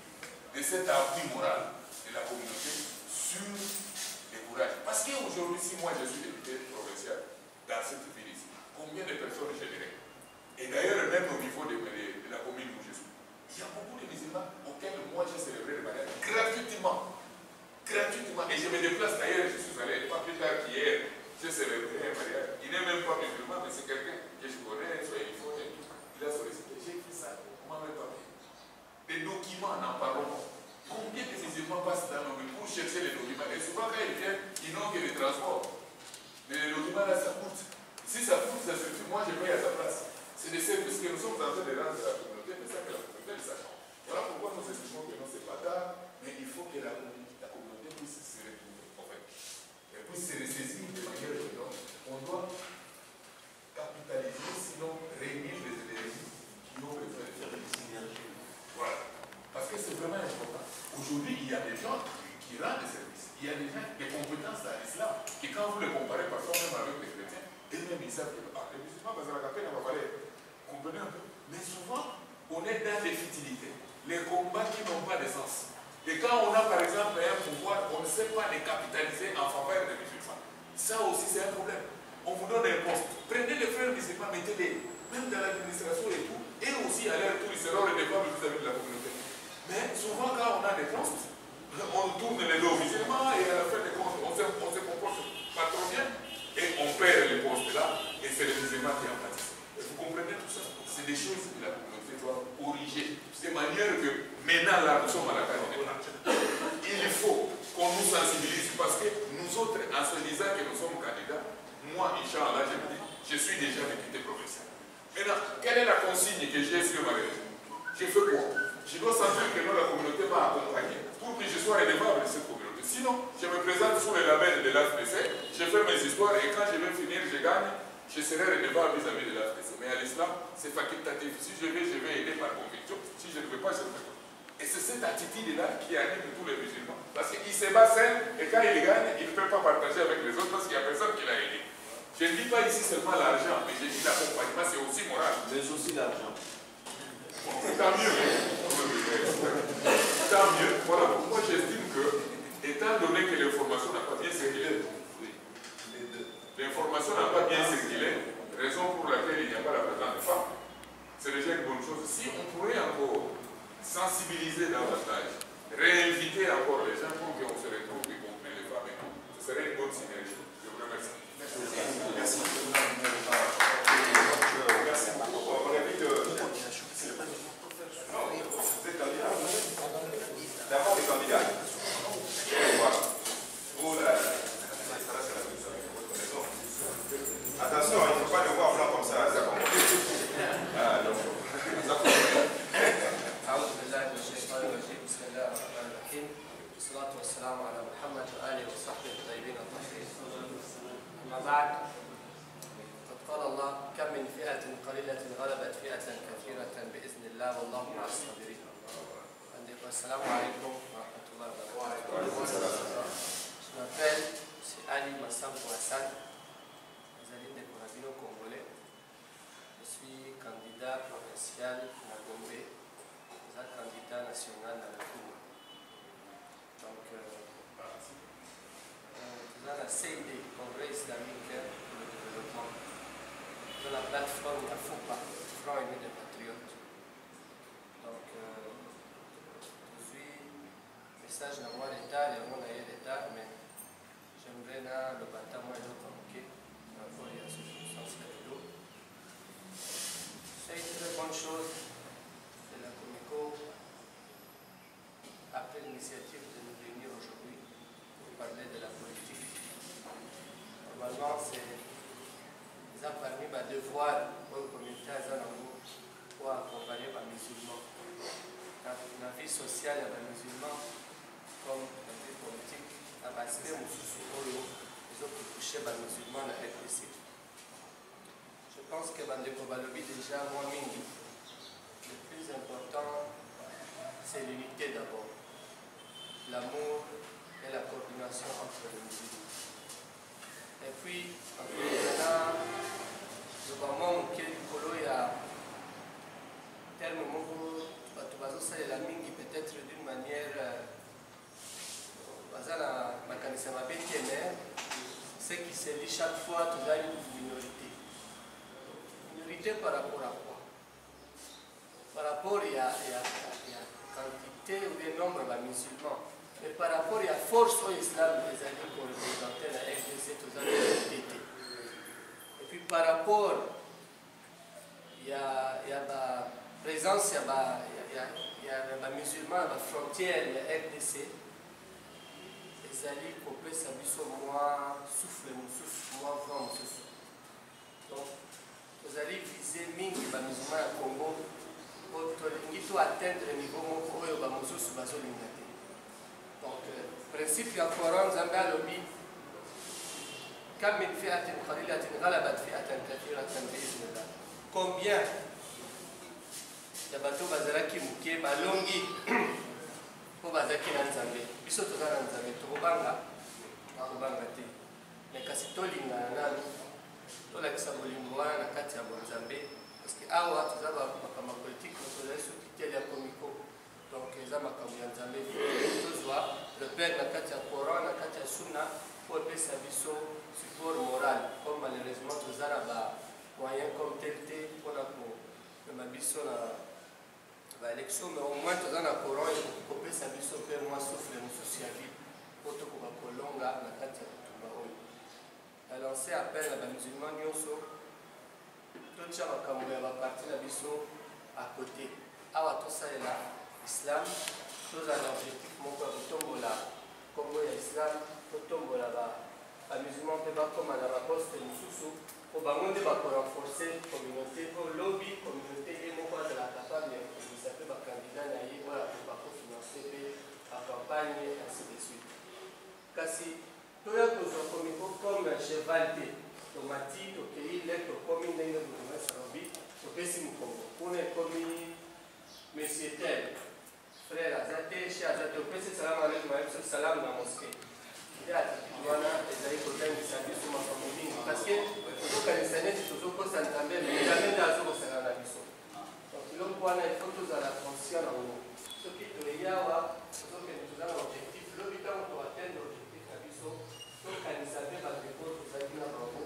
de cet appui moral de la communauté sur le courage. Parce qu'aujourd'hui, si moi je suis député provincial, dans cette ville ici, combien de personnes je dirais? Et d'ailleurs, même au niveau de la commune où je suis, il y a beaucoup de musulmans auxquels moi j'ai célébré le mariage gratuitement. Gratuitement. Et je me déplace d'ailleurs, je suis allé, pas plus tard qu'hier, j'ai célébré un mariage. Il n'est même pas musulman, mais c'est quelqu'un que je connais, soit il faut et tout. Il a sollicité, j'ai fait ça, on m'a même pas payé. Les documents, n'en parlons pas. Combien de musulmans passent dans nos villes pour chercher les documents? Et souvent, quand ils viennent, ils n'ont que les transports. Mais les documents là, ça coûte. Si ça coûte, ça suffit, moi je paye à sa place. C'est des services que nous sommes en train de rendre à la communauté, mais ça que la communauté le sache. Voilà pourquoi nous estimons que non, c'est pas tard, mais il faut que la communauté puisse se retrouver, en fait. Elle puisse se ressaisir de manière évidente. On doit capitaliser, sinon réunir les énergies qui ont besoin de faire des synergies. Voilà. Parce que c'est vraiment important. Aujourd'hui, il y a des gens qui rendent des services. Il y a des gens des compétences dans l'islam, qui quand vous les comparez parfois même avec les chrétiens, eux-mêmes ils savent que les musulmans, parce que la capelle, on va parler, comprenez un peu. Mais souvent, on est dans des futilités, les combats qui n'ont pas de sens. Et quand on a par exemple un pouvoir, on ne sait pas les capitaliser en faveur des musulmans. Ça aussi, c'est un problème. On vous donne un poste. Prenez les frères musulmans, mettez-les, même dans l'administration et tout, et aussi à leur tour, ils seront redevables vis-à-vis de la communauté. Mais souvent, quand on a des postes, on tourne les dos musulmans et à la fin des comptes, on se comporte pas trop bien et on perd les postes là et c'est les musulmans qui en pâtissent. Vous comprenez tout ça? C'est des choses que la communauté doit corriger. De manière que maintenant là, nous sommes à la carte des plaques. Il faut qu'on nous sensibilise parce que nous autres, en se disant que nous sommes candidats, moi, Inch'Allah, je me dis, je suis déjà député provincial. Maintenant, quelle est la consigne que j'ai sur ma région? Je fais quoi? Je dois sentir que la communauté m'a accompagné pour que je sois redevable de cette communauté. Sinon, je me présente sous le label de l'AFDC, je fais mes histoires et quand je vais finir, je gagne, je serai redevable vis-à-vis de l'AFDC. Mais à l'islam, c'est facultatif. Si je vais aider par conviction. Si je ne veux pas, je ne veux pas. Et c'est cette attitude-là qui anime tous les musulmans. Parce qu'il se bat seul et quand il gagne, il ne peut pas partager avec les autres parce qu'il n'y a personne qui l'a aidé. Je ne dis pas ici seulement l'argent, mais je dis l'accompagnement, c'est aussi moral. Mais aussi l'argent. Tant mieux. Tant mieux. Voilà, moi j'estime que, étant donné que l'information n'a pas bien circulé, l'information l'information n'a pas bien circulé, raison pour laquelle il n'y a pas la présence de femmes. C'est déjà une bonne chose. Si on pourrait encore sensibiliser davantage, réinviter encore les gens pour qu'on se retrouve, y compris les femmes, ce serait une bonne synergie. Je vous remercie. Merci. Merci beaucoup. On invite. Non, vous êtes candidat. D'abord les candidats. Voilà. Pour la. Attention, il ne faut pas le voir blanc comme ça. Ça commence. Ah, donc. أعوذ بالله من الشيطان الرجيم بسم الله الرحمن الرحيم والصلاة والسلام على محمد وآله وصحبه الطيبين الطاهرين أما بعد قد قال الله كم من فئة قليلة غلبت فئة كثيرة بإذن الله والله مع الصابرين. السلام عليكم ورحمة الله وبركاته. Je m'appelle Ali Massambo Hassan, Zalide Korabino congolais. Je suis candidat provincial à Gombe, candidat national à la Cour. Donc, nous avons la CID, Congrès islamique pour le développement, de la plateforme de FOPA, Front Uni des Patriotes. Donc, aujourd'hui, message de moi l'État, et mon l'État, mais j'aimerais le bâtiment et le convoquer par rapport à ce sens de l'eau. C'est une très bonne chose de la Comico après l'initiative de nous réunir aujourd'hui pour parler de la politique. Normalement, c'est parmi mes devoirs pour la communauté Azanamou pour accompagner les musulmans. Dans la vie sociale, les musulmans, comme la vie politique, la basque, les autres touchés les musulmans dans la RDC. Je pense que Bandeko Balobi déjà, moi, Mingi, le plus important, c'est l'unité d'abord. L'amour et la coordination entre les musulmans. Et puis, maintenant, le moment où il y a terme c'est la mingi peut-être d'une manière ce qui se dit chaque fois, tu as une minorité. Minorité par rapport à quoi? Par rapport à la quantité ou le nombre de musulmans. Mais par rapport à la force au islam des années qu'on représentait la RDC, tous les minorité. Et puis par rapport il y a la présence, il y a les musulmans à la frontière de la RDC. Les alliés coupés, ça dit moins souffle, moins vent. Donc, vous allez viser Mingi, les musulmans au Congo, pour atteindre le niveau où les musulmans sont limités. Donc, le principe du Coran, Zambia Lobby, combien ya bato bazalaki muke balongi po bazalaki na nzambe biso toza na nzambe tokobanga te me kasi tolingana nanu tolakisa bolingo wana na kati ya bonzambe parceke awa toza makambo ya politike tozali soki tele ya komiko donc eza makambo ya nzambe tozwa repere na kati ya coran na kati ya suna po epesa biso support moral comme malheureusement toza na bamoyen comme tel te mpona komema biso na baélection mais au moins toza na coran kopesa biso mpe mwa souffle mosusu ya vie po tokoka kolonga na kati ya bitumba oyo alance appel na bamusulman nyonso totia makambo ya baparti na biso à côté awa tosalela islam tozala na objectif moko ya kotombola kombo ya islam totombola bamusulman mpe bakoma na baposte mosusu po bango nde bakorenforce communauté po lobi communauté ye moko azala capable ya kokomisa mpe bakandidat na ye oyo bakofinance mpe bacampagne ainsi de suite kasi toya kozwa komiko comme cheval te tomati tokei le tokomi ndenge gouvernement salobi topesi mokongo mpona ekomi monsieur tel frère aza te che aza te opesi salamu alaikum ayebiso salamu na moske nde attitude wana ezali kotangisa biso makambo mingi parceke tozokanisa neti tozokosa nzambe nzambe nde azokosala na biso donc eloko wana ifo tozala conscient nango soki toyeyawa tozokende toza na objectif lobi ntango toatteindre objectif na biso tokanisa mpe bandeko tozalaki na bango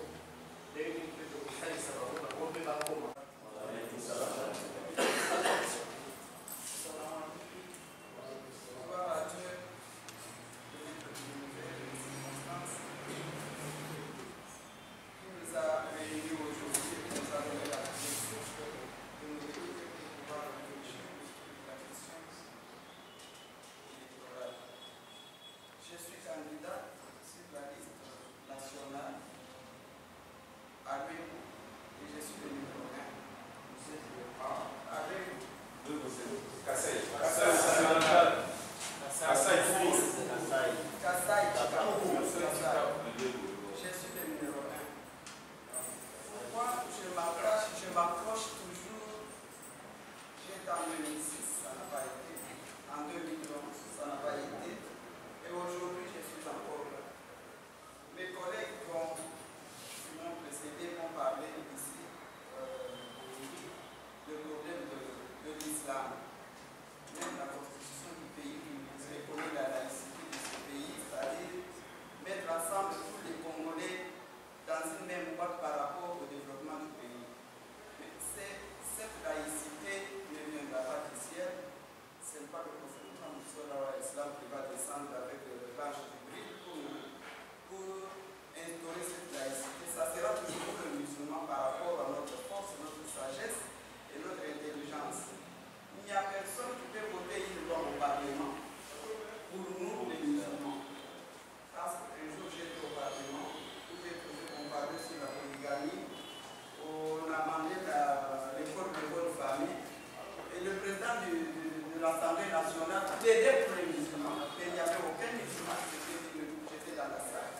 plaidaient pour les musulmans, mais il n'y avait aucun musulman qui était venu jeter dans la salle.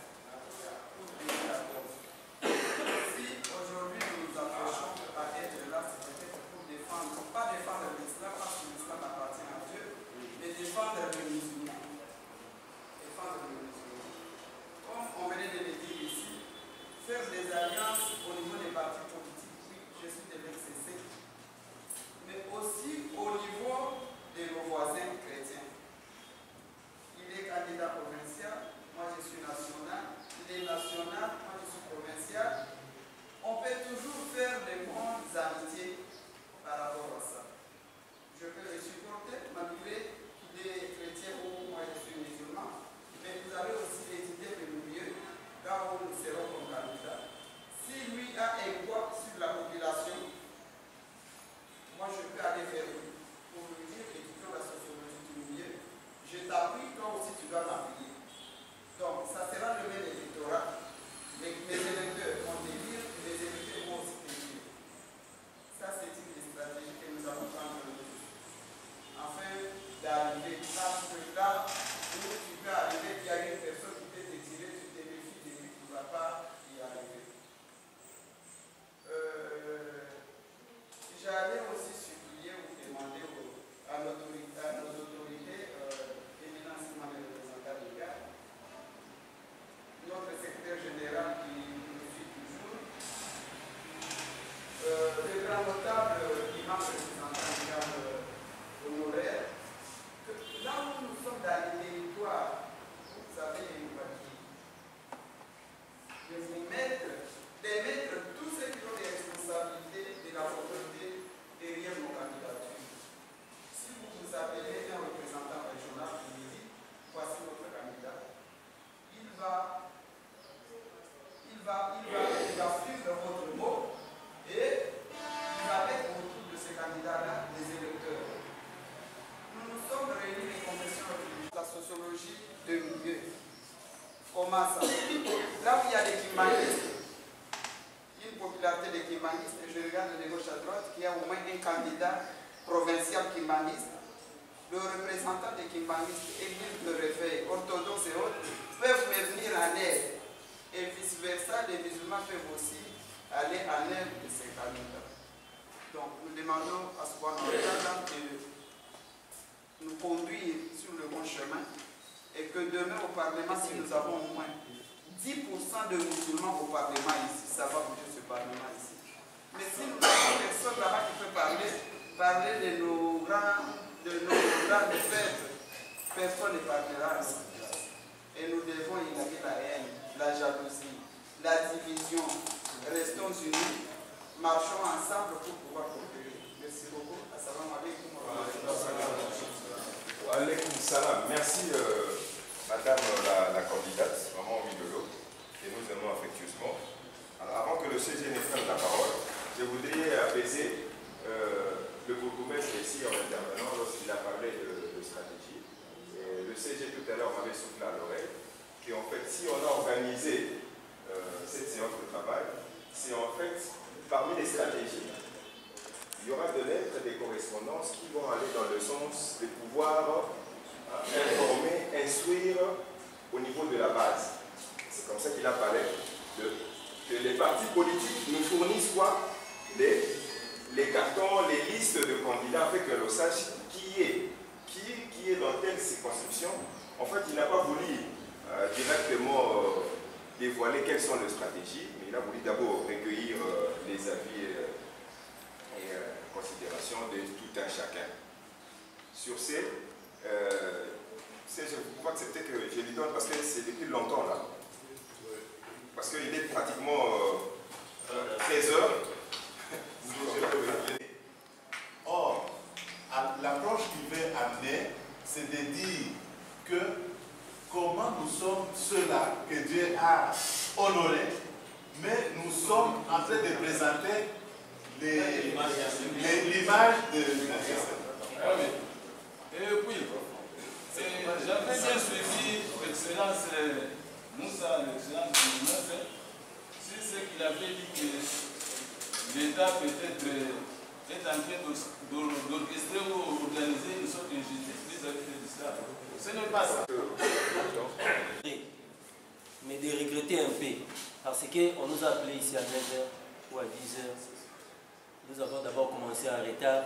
Si aujourd'hui nous nous empêchons à être là, c'est peut-être pour défendre, pas défendre l'islam parce que l'islam appartient à Dieu, mais défendre le musulman. Défendre le musulman. Comme on venait de le dire ici, faire des alliances au niveau des partis politiques, oui, je suis de l'excès, mais aussi au niveau de nos voisins chrétiens. Il est candidat provincial, moi je suis national, il est national, moi je suis provincial. On peut toujours faire de bonnes amitiés par rapport à ça. Je peux le supporter malgré qu'il est chrétien ou moi je suis musulman, mais vous avez aussi les idées de milieu, là où nous serons comme candidats. Si lui a un poids sur la population, moi je peux aller vers lui pour lui dire étudions la sociologie du milieu, je t'appuie, toi aussi tu dois m'appuyer. Donc ça sera le même électorat. Mes électeurs vont te dire, mes électeurs vont aussi te dire. Ça c'est une stratégie que nous allons prendre afin d'arriver. Parce que là où tu peux arriver, il y a une personne qui peut te tirer, tu te méfies de lui, tu ne vas pas y arriver. J'allais aussi supplier ou demander à nos autorités, éminemment les représentants des gars, notre secrétaire général qui nous suit toujours, le grand notable imam représentant des gars honoraires, que là où nous sommes dans les territoires, vous savez, les papiers, de mettre tous ceux qui ont des responsabilités de la autorité derrière nos candidatures. Si vous appelez un représentant régional qui vous dit voici notre candidat, il va suivre votre mot et il va mettre autour de ces candidats-là des électeurs. Nous nous sommes réunis les confessions religieuses, la sociologie de milieu. Comment ça? Là où il y a des kimbanistes, une popularité des kimbanistes, et je regarde de gauche à droite, qu'il y a au moins un candidat provincial kimbaniste, le représentant des kimbanistes, église de réveil, orthodoxes et autres, peuvent me venir en aide. Et vice-versa, les musulmans peuvent aussi aller en aide de ces candidats. Donc nous demandons à ce moment de nous conduire sur le bon chemin et que demain au Parlement, si nous avons au moins 10% de musulmans au Parlement ici, ça va bouger ce Parlement ici. Mais si nous avons personne là-bas qui peut parler de nos grandes fêtes, personne ne parlera ici. Et nous devons éliminer la haine, la jalousie, la division. Restons unis, marchons ensemble pour pouvoir conquérir. Merci beaucoup. Assalamu alaikum wa rahmatullahi. Wa alaikum salam. Merci Madame la candidate, vraiment au milieu de l'eau, et nous aimons affectueusement. Alors, avant que le CG ne prenne la parole, je voudrais apaiser le bourgmestre ici en intervenant lorsqu'il a parlé de stratégie. Et le CG tout à l'heure m'avait soufflé à l'oreille qu'en fait, si on a organisé cette séance de travail, c'est en fait parmi les stratégies, il y aura de lettres, des correspondances qui vont aller dans le sens de pouvoir informer, instruire au niveau de la base. C'est comme ça qu'il a parlé que les partis politiques nous fournissent quoi? Les cartons, les listes de candidats, afin que l'on sache qui est dans telle circonscription. En fait, il n'a pas voulu directement dévoiler quelles sont les stratégies, mais il a voulu d'abord recueillir les avis et considérations de tout un chacun. Sur ces, vous pouvez accepter que je lui donne parce que c'est depuis longtemps là. Parce qu'il est pratiquement 13 heures. Or, l'approche qu'il veut amener, c'est de dire que comment nous sommes ceux-là que Dieu a honorés, mais nous sommes en train de présenter l'image de Christ. Et puis, j'avais bien suivi l'excellence Moussa, l'excellence du ministre, sur ce qu'il avait dit que l'État peut-être est en train d'orchestrer ou organiser une sorte d'injustice vis-à-vis de l'islam. Ce n'est pas ça. Mais de regretter un peu, parce qu'on nous a appelé ici à 9h ou à 10h. Nous avons d'abord commencé en retard,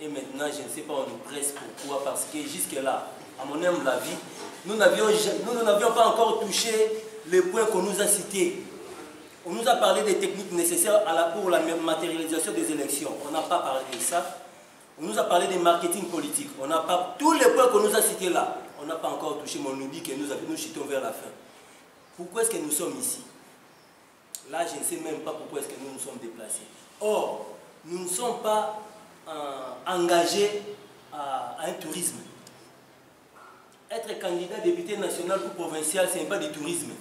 et maintenant, je ne sais pas, on nous presse pourquoi, parce que jusque-là, à mon humble avis, nous n'avions pas encore touché les points qu'on nous a cités. On nous a parlé des techniques nécessaires pour la matérialisation des élections. On n'a pas parlé de ça. On nous a parlé des marketing politiques. On n'a pas tous les points qu'on nous a cités là. On n'a pas encore touché, mais on nous dit que nous chutons vers la fin. Pourquoi est-ce que nous sommes ici? Là, je ne sais même pas pourquoi est-ce que nous nous sommes déplacés. Or, nous ne sommes pas engagés à un tourisme. Être candidat député national ou provincial, ce n'est pas du tourisme.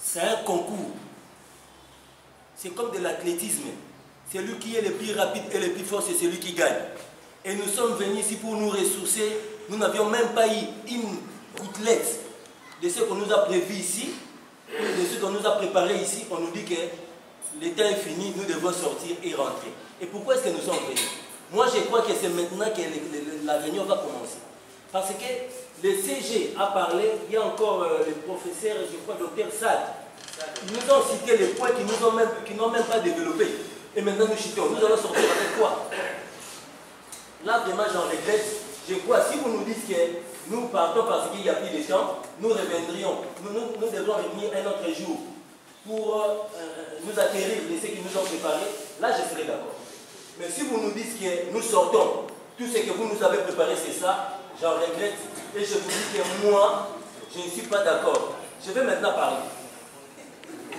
C'est un concours. C'est comme de l'athlétisme. Celui qui est le plus rapide et le plus fort, c'est celui qui gagne. Et nous sommes venus ici pour nous ressourcer. Nous n'avions même pas eu une gouttelette de ce qu'on nous a prévu ici, de ce qu'on nous a préparé ici. On nous dit que le temps est fini, nous devons sortir et rentrer. Et pourquoi est-ce que nous sommes venus? Moi, je crois que c'est maintenant que la réunion va commencer. Parce que le CG a parlé, il y a encore le professeur, je crois, Dr Sad. Ils nous ont cité les points qui n'ont même pas développé. Et maintenant nous chutons. Nous allons sortir avec quoi? Là, vraiment, j'en regrette. Je crois, si vous nous dites que nous partons parce qu'il n'y a plus de temps, nous reviendrions. Nous devrons revenir un autre jour pour nous acquérir de ce qu'ils nous ont préparé. Là, je serai d'accord. Mais si vous nous dites que nous sortons, tout ce que vous nous avez préparé, c'est ça, j'en regrette. Et je vous dis que moi, je ne suis pas d'accord. Je vais maintenant parler.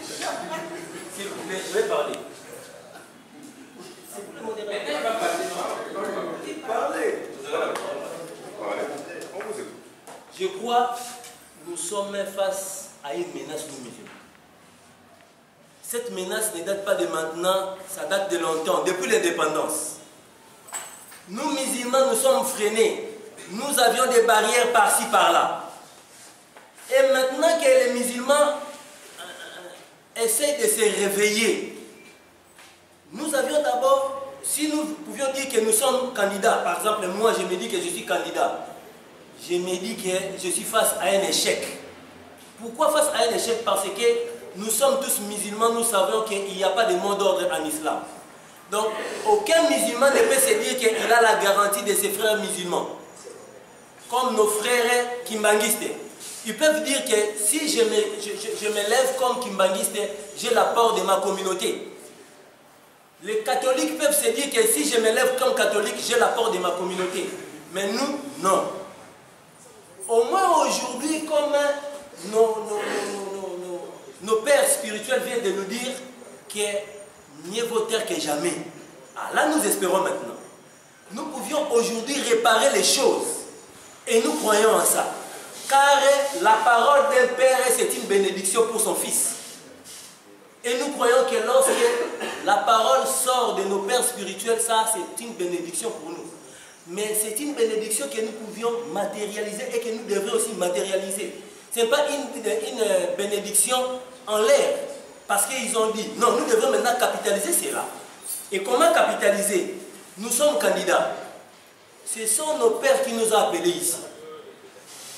S'il vous plaît, je vais parler. Je crois que nous sommes face à une menace nous musulmans. Cette menace ne date pas de maintenant, ça date de longtemps, depuis l'indépendance. Nous musulmans, nous sommes freinés. Nous avions des barrières par-ci, par-là. Et maintenant que les musulmans essayent de se réveiller, nous avions d'abord, si nous pouvions dire que nous sommes candidats, par exemple, moi je me dis que je suis candidat, je me dis que je suis face à un échec. Pourquoi face à un échec? Parce que nous sommes tous musulmans, nous savons qu'il n'y a pas de mot d'ordre en islam. Donc, aucun musulman ne peut se dire qu'il a la garantie de ses frères musulmans. Comme nos frères kimbanguistes. Ils peuvent dire que si je me lève comme kimbanguiste, j'ai l'apport de ma communauté. Les catholiques peuvent se dire que si je me lève comme catholique, j'ai l'apport de ma communauté. Mais nous, non. Au moins aujourd'hui, comme nos pères spirituels viennent de nous dire que mieux vaut taire que jamais. Ah, là, nous espérons maintenant. Nous pouvions aujourd'hui réparer les choses. Et nous croyons en ça. Car la parole d'un père, c'est une bénédiction pour son fils. Et nous croyons que lorsque la parole sort de nos pères spirituels, ça c'est une bénédiction pour nous. Mais c'est une bénédiction que nous pouvions matérialiser et que nous devrions aussi matérialiser. Ce n'est pas une bénédiction en l'air. Parce qu'ils ont dit, non, nous devons maintenant capitaliser cela. Et comment capitaliser? Nous sommes candidats. Ce sont nos pères qui nous ont appelés ici.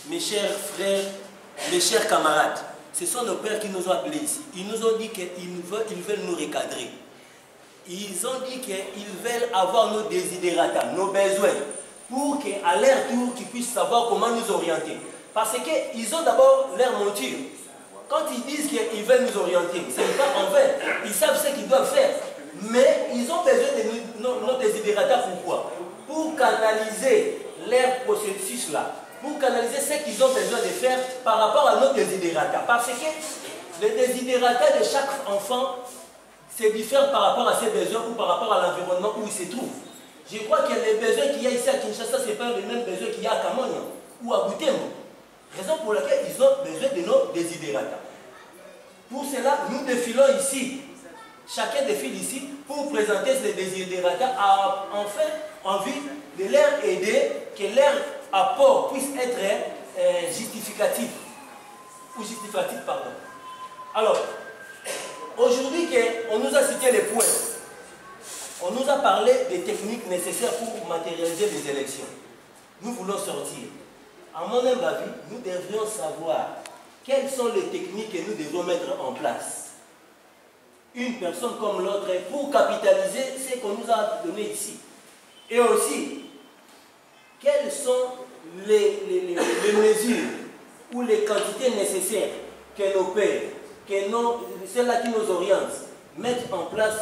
Mes chers frères, mes chers camarades, ce sont nos pères qui nous ont appelés ici. Ils nous ont dit qu'ils veulent nous recadrer. Ils ont dit qu'ils veulent avoir nos désidératas, nos besoins, pour qu'à leur tour, qu'ils puissent savoir comment nous orienter. Parce qu'ils ont d'abord leur monture. Quand ils disent qu'ils veulent nous orienter, ce n'est pas en vain. Ils savent ce qu'ils doivent faire. Mais ils ont besoin de nos désidératas. Pourquoi? Pour canaliser leur processus là. Pour canaliser ce qu'ils ont besoin de faire par rapport à nos désidératas. Parce que les désidératas de chaque enfant, c'est différent par rapport à ses besoins ou par rapport à l'environnement où il se trouve. Je crois que les besoins qu'il y a ici à Kinshasa, ce n'est pas les mêmes besoins qu'il y a à Kamonia ou à Butembo. Raison pour laquelle ils ont besoin de nos désidératas. Pour cela, nous défilons ici. Chacun défile ici pour présenter ces désidératas enfin envie de leur aider, que leur apport puisse être justificatif. Ou justificatif, pardon. Alors, aujourd'hui, on nous a cité les points. On nous a parlé des techniques nécessaires pour matérialiser les élections. Nous voulons sortir. à mon humble avis, nous devrions savoir quelles sont les techniques que nous devons mettre en place. Une personne comme l'autre, pour capitaliser ce qu'on nous a donné ici. Et aussi, quelles sont les mesures ou les quantités nécessaires que nos pères, ceux-là qui nous orientent, mettent en place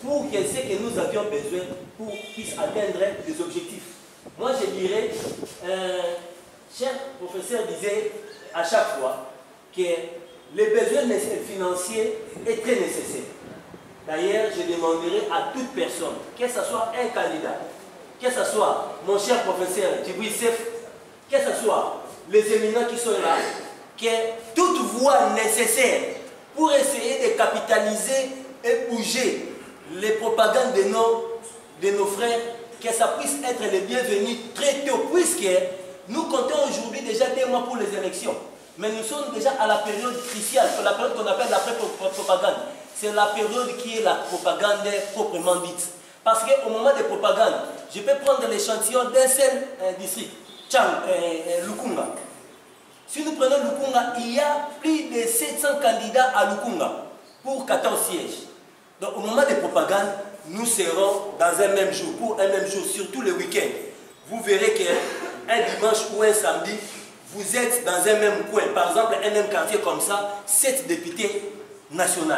pour que ce que nous avions besoin pour puisse atteindre les objectifs. Moi, je dirais, cher professeur disait à chaque fois que les besoins financiers est très nécessaire. D'ailleurs, je demanderai à toute personne, que ce soit un candidat, que ce soit mon cher professeur Djibril Seif, que ce soit les éminents qui sont là, que toute voie nécessaire pour essayer de capitaliser et bouger les propagandes de nos frères, que ça puisse être les bienvenus très tôt, puisque nous comptons aujourd'hui déjà 2 mois pour les élections. Mais nous sommes déjà à la période cruciale, la période qu'on appelle l'après-propagande. C'est la période qui est la propagande proprement dite. Parce qu'au moment des propagandes, je peux prendre l'échantillon d'un seul district, Lukunga. Si nous prenons Lukunga, il y a plus de 700 candidats à Lukunga pour 14 sièges. Donc au moment des propagandes, nous serons dans un même jour, pour un même jour, surtout le week-end. Vous verrez qu'un dimanche ou un samedi, vous êtes dans un même coin, par exemple un même quartier comme ça, 7 députés nationaux.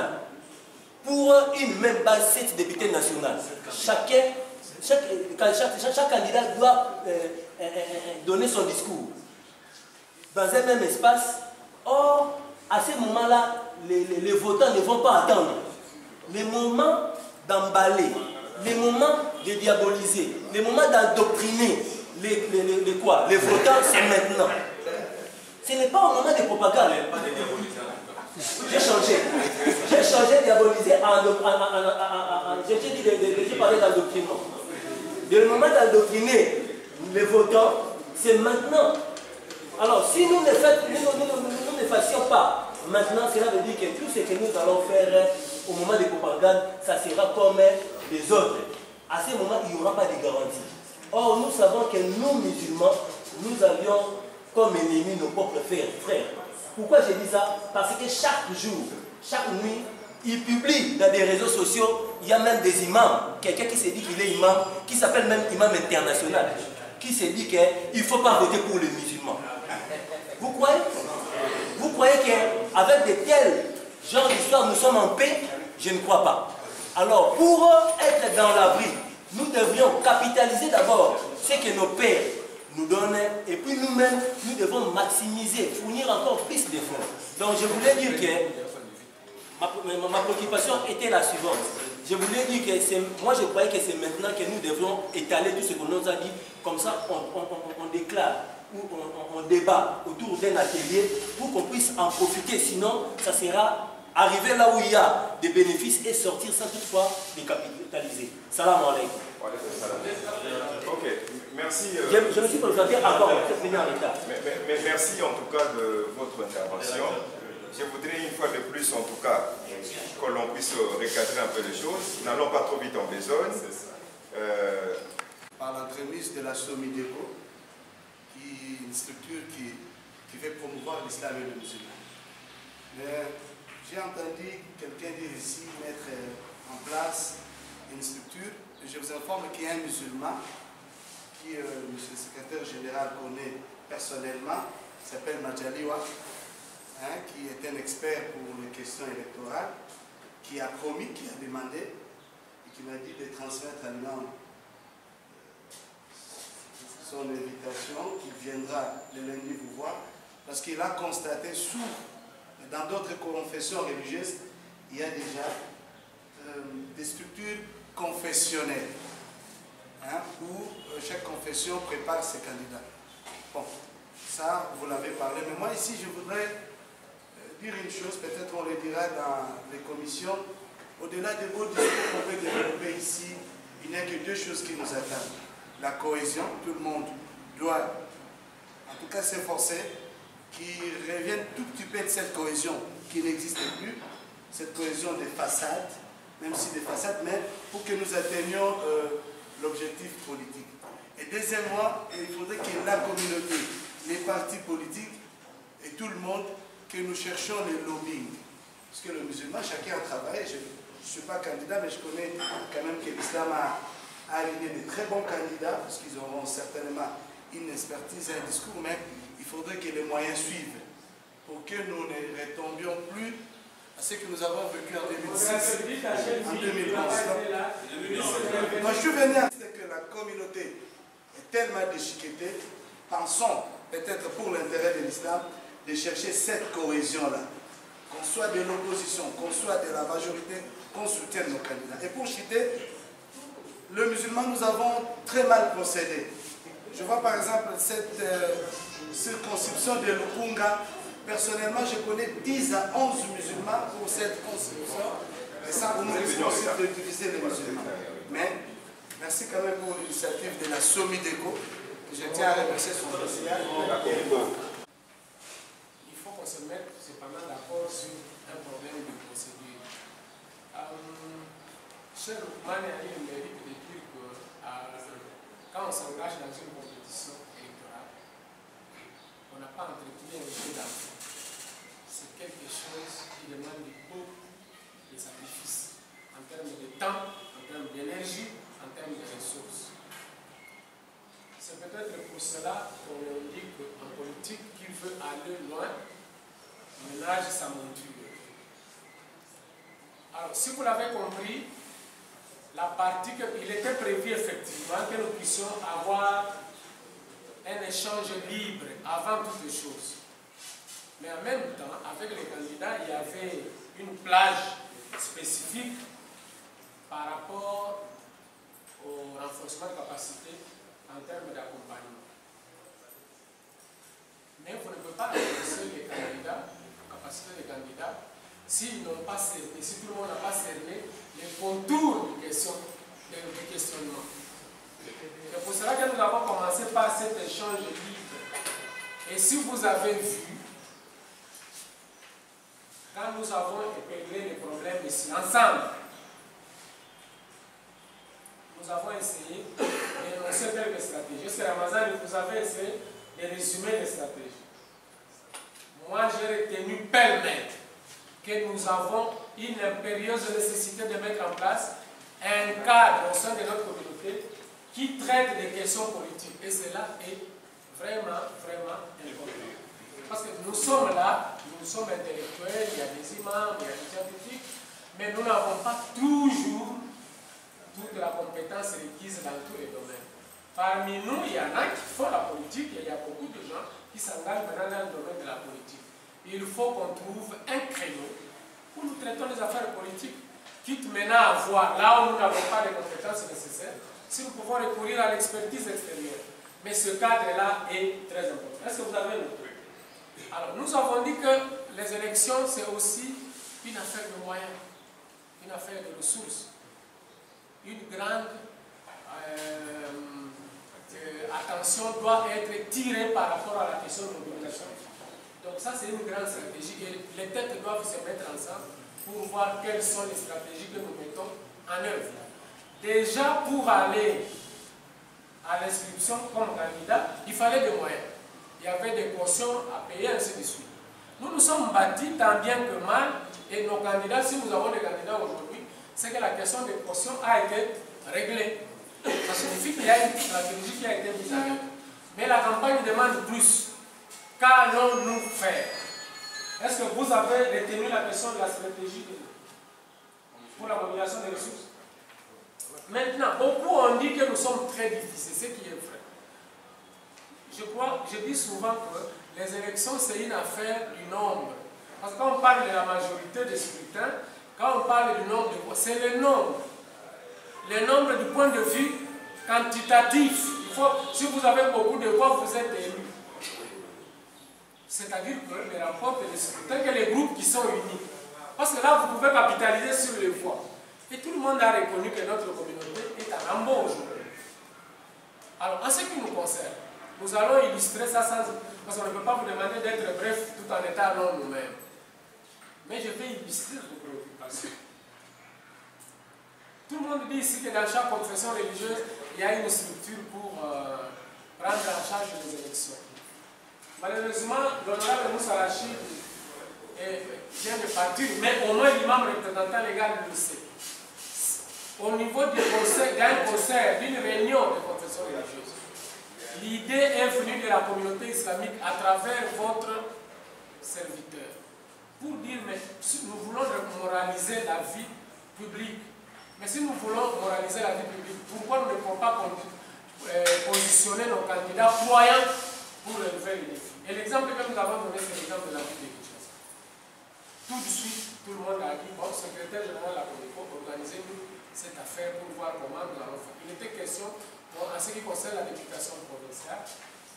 Pour une même base, 7 députés nationaux. Chaque candidat doit donner son discours dans un même espace. Or, à ce moment-là, les votants ne vont pas attendre. Les moments d'emballer, les moments de diaboliser, les moments d'endoctriner les votants, c'est maintenant. Ce n'est pas au moment des propagandes. J'ai changé diaboliser j'ai parlé d'endoctrinement. Le moment d'endoctriner les votants, c'est maintenant. Alors, si nous ne fassions pas maintenant, cela veut dire que tout ce que nous allons faire au moment des propagandes, ça sera comme les autres. À ce moment, il n'y aura pas de garantie. Or, nous savons que nous, musulmans, nous avions comme ennemis nos propres frères. Pourquoi je dis ça? Parce que chaque jour, chaque nuit, ils publient dans des réseaux sociaux, il y a même des imams, quelqu'un qui se dit qu'il est imam, qui s'appelle même imam international, qui se dit qu'il ne faut pas voter pour les musulmans. Vous croyez? Vous croyez qu'avec de tels genres d'histoires, nous sommes en paix? Je ne crois pas. Alors, pour être dans l'abri, nous devrions capitaliser d'abord ce que nos pères nous donnent, et puis nous-mêmes, nous devons maximiser, fournir encore plus d'efforts. Donc, je voulais dire que ma préoccupation était la suivante. Je voulais dire que moi, je croyais que c'est maintenant que nous devons étaler tout ce qu'on nous a dit. Comme ça, on déclare ou on débat autour d'un atelier pour qu'on puisse en profiter. Sinon, ça sera arriver là où il y a des bénéfices et sortir sans toutefois les capitaliser. Salam alaikum. Ok, merci. Je me suis présenté avant, peut-être venir en retard. Mais merci en tout cas de votre intervention. Je voudrais une fois de plus, en tout cas, que l'on puisse recadrer un peu les choses. N'allons pas trop vite en besogne. Par l'entremise de la SOMIDECO, qui est une structure qui veut promouvoir l'islam et le musulman. Mais j'ai entendu quelqu'un dire ici mettre en place une structure. Je vous informe qu'il y a un musulman qui, M. le secrétaire général connaît personnellement, s'appelle Majaliwa, qui est un expert pour les questions électorales, qui a promis, qui a demandé, et qui m'a dit de transmettre à l'imam son invitation, qu'il viendra le lundi vous voir, parce qu'il a constaté dans d'autres confessions religieuses, il y a déjà des structures confessionnelles, où chaque confession prépare ses candidats. Bon, ça, vous l'avez parlé, mais moi ici, je voudrais dire une chose, peut-être on le dira dans les commissions, au-delà des beaux discours qu'on peut développer ici, il n'y a que 2 choses qui nous attendent. La cohésion, tout le monde doit, en tout cas s'efforcer, qu'il revienne tout petit peu de cette cohésion qui n'existe plus, cette cohésion des façades, même si des façades, mais pour que nous atteignions l'objectif politique. Et deuxièmement, il faudrait que la communauté, les partis politiques et tout le monde que nous cherchons le lobbying. Parce que le musulman, chacun a travaillé. Je ne suis pas candidat, mais je connais quand même que l'islam a aligné de très bons candidats, parce qu'ils auront certainement une expertise et un discours, mais il faudrait que les moyens suivent pour que nous ne retombions plus à ce que nous avons vécu en 2006, en 2011. Moi, je suis venu à dire que la communauté est tellement déchiquetée, pensons peut-être pour l'intérêt de l'islam, de chercher cette cohésion-là. Qu'on soit de l'opposition, qu'on soit de la majorité, qu'on soutienne nos candidats. Et pour citer, le musulman, nous avons très mal procédé. Je vois par exemple cette circonscription de Lukunga. Personnellement, je connais 10 à 11 musulmans pour cette circonscription. Et ça, pour nous, c'est possible de diviser les musulmans. Mais merci quand même pour l'initiative de la Somideco. Je tiens à remercier son dossier. Il faut qu'on se mette cependant d'accord sur un problème de procédure. Cher Loukman a eu le mérite de dire que quand on s'engage dans une compétition électorale, on n'a pas entretenu un jeu d'enfant. C'est quelque chose qui demande beaucoup de sacrifices en termes de temps, en termes d'énergie, en termes de ressources. C'est peut-être pour cela qu'on dit qu'en politique, qui veut aller loin, ménage sa monture. Alors, si vous l'avez compris, la partie qu'il était prévu effectivement que nous puissions avoir un échange libre avant toutes les choses. Mais en même temps, avec les candidats, il y avait une plage spécifique par rapport au renforcement de capacité en termes d'accompagnement. Mais vous ne pouvez pas renforcer les candidats, la capacité des candidats, s'ils n'ont pas cerné, si tout le monde n'a pas cerné les contours du questionnement. C'est pour cela que nous avons commencé par cet échange libre. Et si vous avez vu, quand nous avons épinglé les problèmes ici, ensemble, nous avons essayé d'énoncer quelques stratégies. C'est Ramazan, vous avez essayé de résumer les stratégies. Moi, j'ai retenu pêle-mêle que nous avons une impérieuse nécessité de mettre en place un cadre au sein de notre communauté qui traite des questions politiques. Et cela est vraiment, vraiment important. Parce que nous sommes là, nous sommes intellectuels, il y a des imams, il y a des scientifiques, mais nous n'avons pas toujours toute la compétence requise dans tous les domaines. Parmi nous, il y en a qui font la politique et il y a beaucoup de gens qui s'engagent maintenant dans le domaine de la politique. Il faut qu'on trouve un créneau où nous traitons les affaires politiques, quitte maintenant à voir là où nous n'avons pas les compétences nécessaires, si nous pouvons recourir à l'expertise extérieure. Mais ce cadre-là est très important. Est-ce que vous avez noté? Alors, nous avons dit que les élections, c'est aussi une affaire de moyens, une affaire de ressources, une grande attention doit être tirée par rapport à la question de l'obligation. Donc ça, c'est une grande stratégie et les têtes doivent se mettre ensemble pour voir quelles sont les stratégies que nous mettons en œuvre. Déjà, pour aller à l'inscription comme candidat, il fallait des moyens. Il y avait des cautions à payer, ainsi de suite. Nous nous sommes bâtis tant bien que mal et nos candidats, si nous avons des candidats aujourd'hui, c'est que la question des cautions a été réglée. Ça signifie qu'il y a une stratégie qui a été mise en œuvre. Mais la campagne demande plus. Qu'allons-nous faire? Est-ce que vous avez retenu la question de la stratégie pour la mobilisation des ressources? Maintenant, beaucoup ont dit que nous sommes très difficiles, ce qui est vrai. Je dis souvent que les élections, c'est une affaire du nombre. Parce que quand on parle de la majorité des scrutins, quand on parle du nombre de voix, c'est le nombre. Le nombre du point de vue quantitatif. Si vous avez beaucoup de voix, vous êtes élu. C'est-à-dire que les rapports de scrutin, que les groupes qui sont unis. Parce que là, vous pouvez capitaliser sur les voix. Et tout le monde a reconnu que notre communauté est à Rambo aujourd'hui. Alors, en ce qui nous concerne, nous allons illustrer ça parce qu'on ne peut pas vous demander d'être bref tout en étant long nous-mêmes. Mais je vais illustrer vos préoccupations. Tout le monde dit ici que dans chaque confession religieuse, il y a une structure pour prendre en charge les élections. Malheureusement, l'honorable Moussa Rachid vient de partir, mais au moins l'imam représentant légal le sait. Au niveau du conseil, d'un concert, d'une réunion de confession religieuse, l'idée est venue de la communauté islamique à travers votre serviteur. Pour dire, mais si nous voulons moraliser la vie publique, mais si nous voulons moraliser la vie publique, pourquoi nous ne pouvons pas positionner nos candidats croyants pour relever les défis? Et l'exemple que nous avons donné, c'est l'exemple de la ville de Kinshasa. Tout de suite, tout le monde a dit, bon, secrétaire général de la Comico, organisez-nous cette affaire pour voir comment nous allons faire. Il était question, bon, en ce qui concerne la députation provinciale,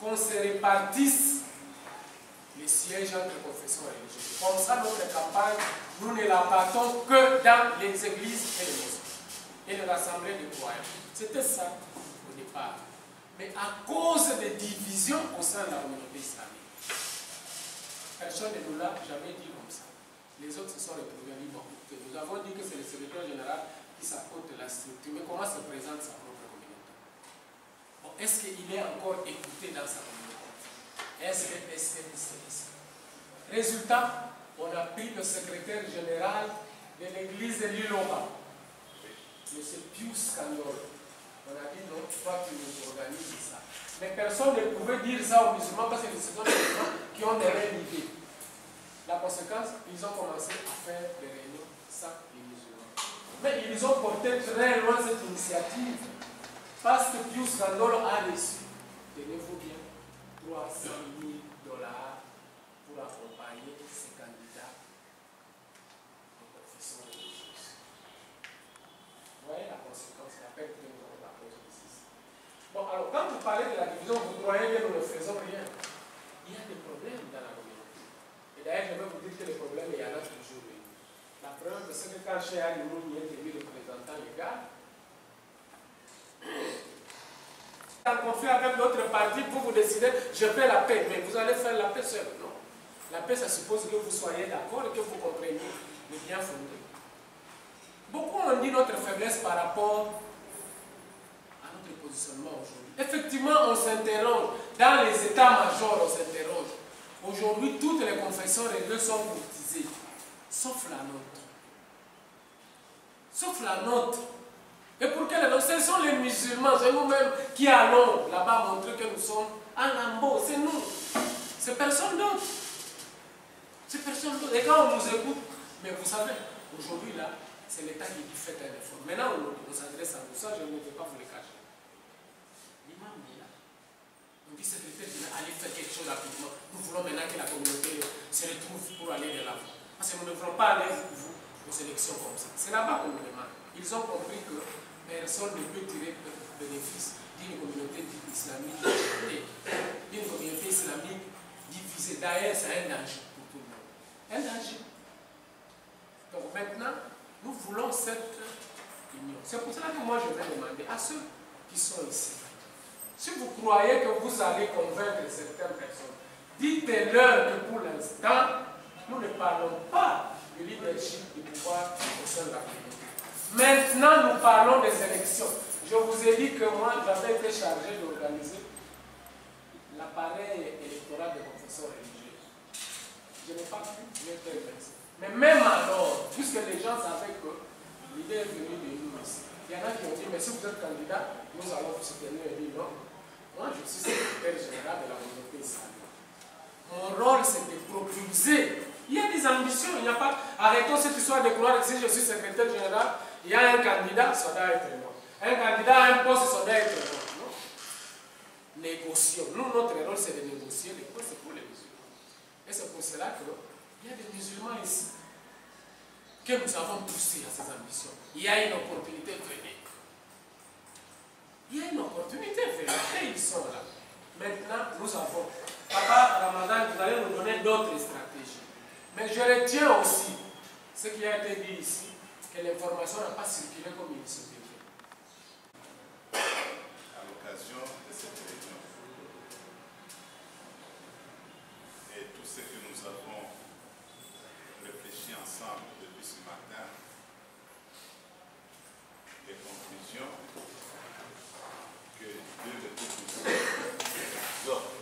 qu'on se répartisse les sièges entre confessions religieuses. Comme ça, notre campagne, nous ne la battons que dans les églises et les mosquées et les rassemblées de croyants. C'était ça au départ. Mais à cause des divisions au sein de la communauté islamique, personne ne nous l'a jamais dit comme ça. Les autres se sont retrouvés libres. Nous avons dit que c'est le secrétaire général qui s'apporte la structure. Mais comment se présente sa propre communauté? Bon, est-ce qu'il est encore écouté dans sa communauté? Résultat, on a pris le secrétaire général de l'église de Lilova, M. Pius Kandol. On a dit non, toi tu nous organises ça. Mais personne ne pouvait dire ça aux musulmans parce que ce sont des musulmans qui ont des réelles idées. La conséquence, ils ont commencé à faire des réunions sans les musulmans. Mais ils ont porté très loin cette initiative parce que Pius Kandol a reçu, tenez-vous bien, 300 000 $ pour accompagner ces candidats de confession religieuse. Vous voyez la conséquence, la perte que nous avons à cause de ceci. Bon, alors quand vous parlez de la division, vous croyez que nous ne faisons rien. Il y a des problèmes dans la communauté. Et d'ailleurs, je vais vous dire que les problèmes, il y en a toujours eu. La preuve, c'est que quand Cheikh Ali Mouni est élu représentant légal, en conflit avec d'autres partis pour vous décider, je fais la paix, mais vous allez faire la paix seul. Non. La paix, ça suppose que vous soyez d'accord et que vous compreniez le bien fondé. Beaucoup ont dit notre faiblesse par rapport à notre positionnement aujourd'hui. Effectivement, on s'interroge. Dans les états-majors, on s'interroge. Aujourd'hui, toutes les confessions religieuses sont courtisées, sauf la nôtre. Sauf la nôtre. Et pour quelle raison? Ce sont les musulmans, c'est nous-mêmes qui allons là-bas montrer que nous sommes en lambeau. C'est nous. C'est personne d'autre. C'est personne d'autre. Et quand on nous écoute, mais vous savez, aujourd'hui là, c'est l'État qui fait un effort. Maintenant, on s'adresse à vous. Ça, je ne vais pas vous le cacher. L'imam est là. On dit, secrétaire, allez faire quelque chose rapidement. Nous voulons maintenant que la communauté se retrouve pour aller de l'avant. Parce que nous ne voulons pas aller vous aux élections comme ça. C'est là-bas qu'on nous demande. Ils ont compris que personne ne peut tirer bénéfice d'une communauté islamique divisée. D'une communauté islamique divisée. D'ailleurs, c'est un danger pour tout le monde. Un danger. Donc maintenant, nous voulons cette union. C'est pour cela que moi je vais demander à ceux qui sont ici. Si vous croyez que vous allez convaincre certaines personnes, dites-leur que pour l'instant, nous ne parlons pas du leadership du pouvoir au sein de la communauté. Maintenant, nous parlons des élections. Je vous ai dit que moi, j'avais été chargé d'organiser l'appareil électoral des confessions religieuses. Je n'ai pas pu mettre le principe. Mais même alors, puisque les gens savaient que l'idée est venue de nous ici, il y en a qui ont dit, mais si vous êtes candidat, nous allons vous soutenir. Et dit non. Moi, je suis secrétaire général de la communauté islamique. Mon rôle, c'est de propulser. Il y a des ambitions, il n'y a pas. Arrêtons cette histoire de croire que si je suis secrétaire général, il y a un candidat, ça doit être moi. Un candidat à un poste, ça doit être moi. Non. Négocions. Nous, notre rôle, c'est de négocier les postes pour les musulmans. Et c'est pour cela qu'il y a des musulmans ici que nous avons poussé à ces ambitions. Il y a une opportunité, venez. Il y a une opportunité, venez. Et ils sont là. Maintenant, nous avons. Papa Ramadan, vous allez nous donner d'autres stratégies. Mais je retiens aussi ce qui a été dit ici, que l'information n'a pas circulé comme il se devait. À l'occasion de cette réunion et tout ce que nous avons réfléchi ensemble depuis ce matin, les conclusions que Dieu de tout offre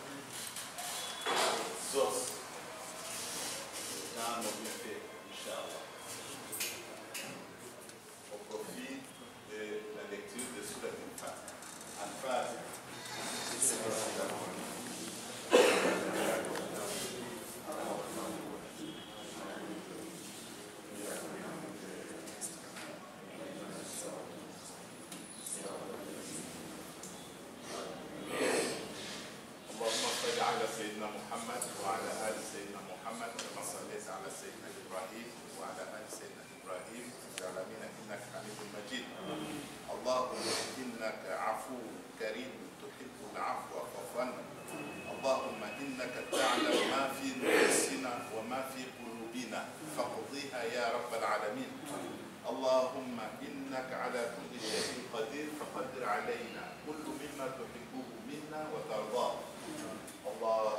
على سيدنا محمد وعلى آل سيدنا محمد كما صليت على سيدنا إبراهيم وعلى آل سيدنا إبراهيم في العالمين إنك حميد مجيد. اللهم إنك عفو كريم تحب العفو فاعف عنا. اللهم إنك تعلم ما في نفوسنا وما في قلوبنا فاقضيها يا رب العالمين. اللهم إنك على كل شيء قدير فقدر علينا كل مما تحبه منا وترضاه. اللهم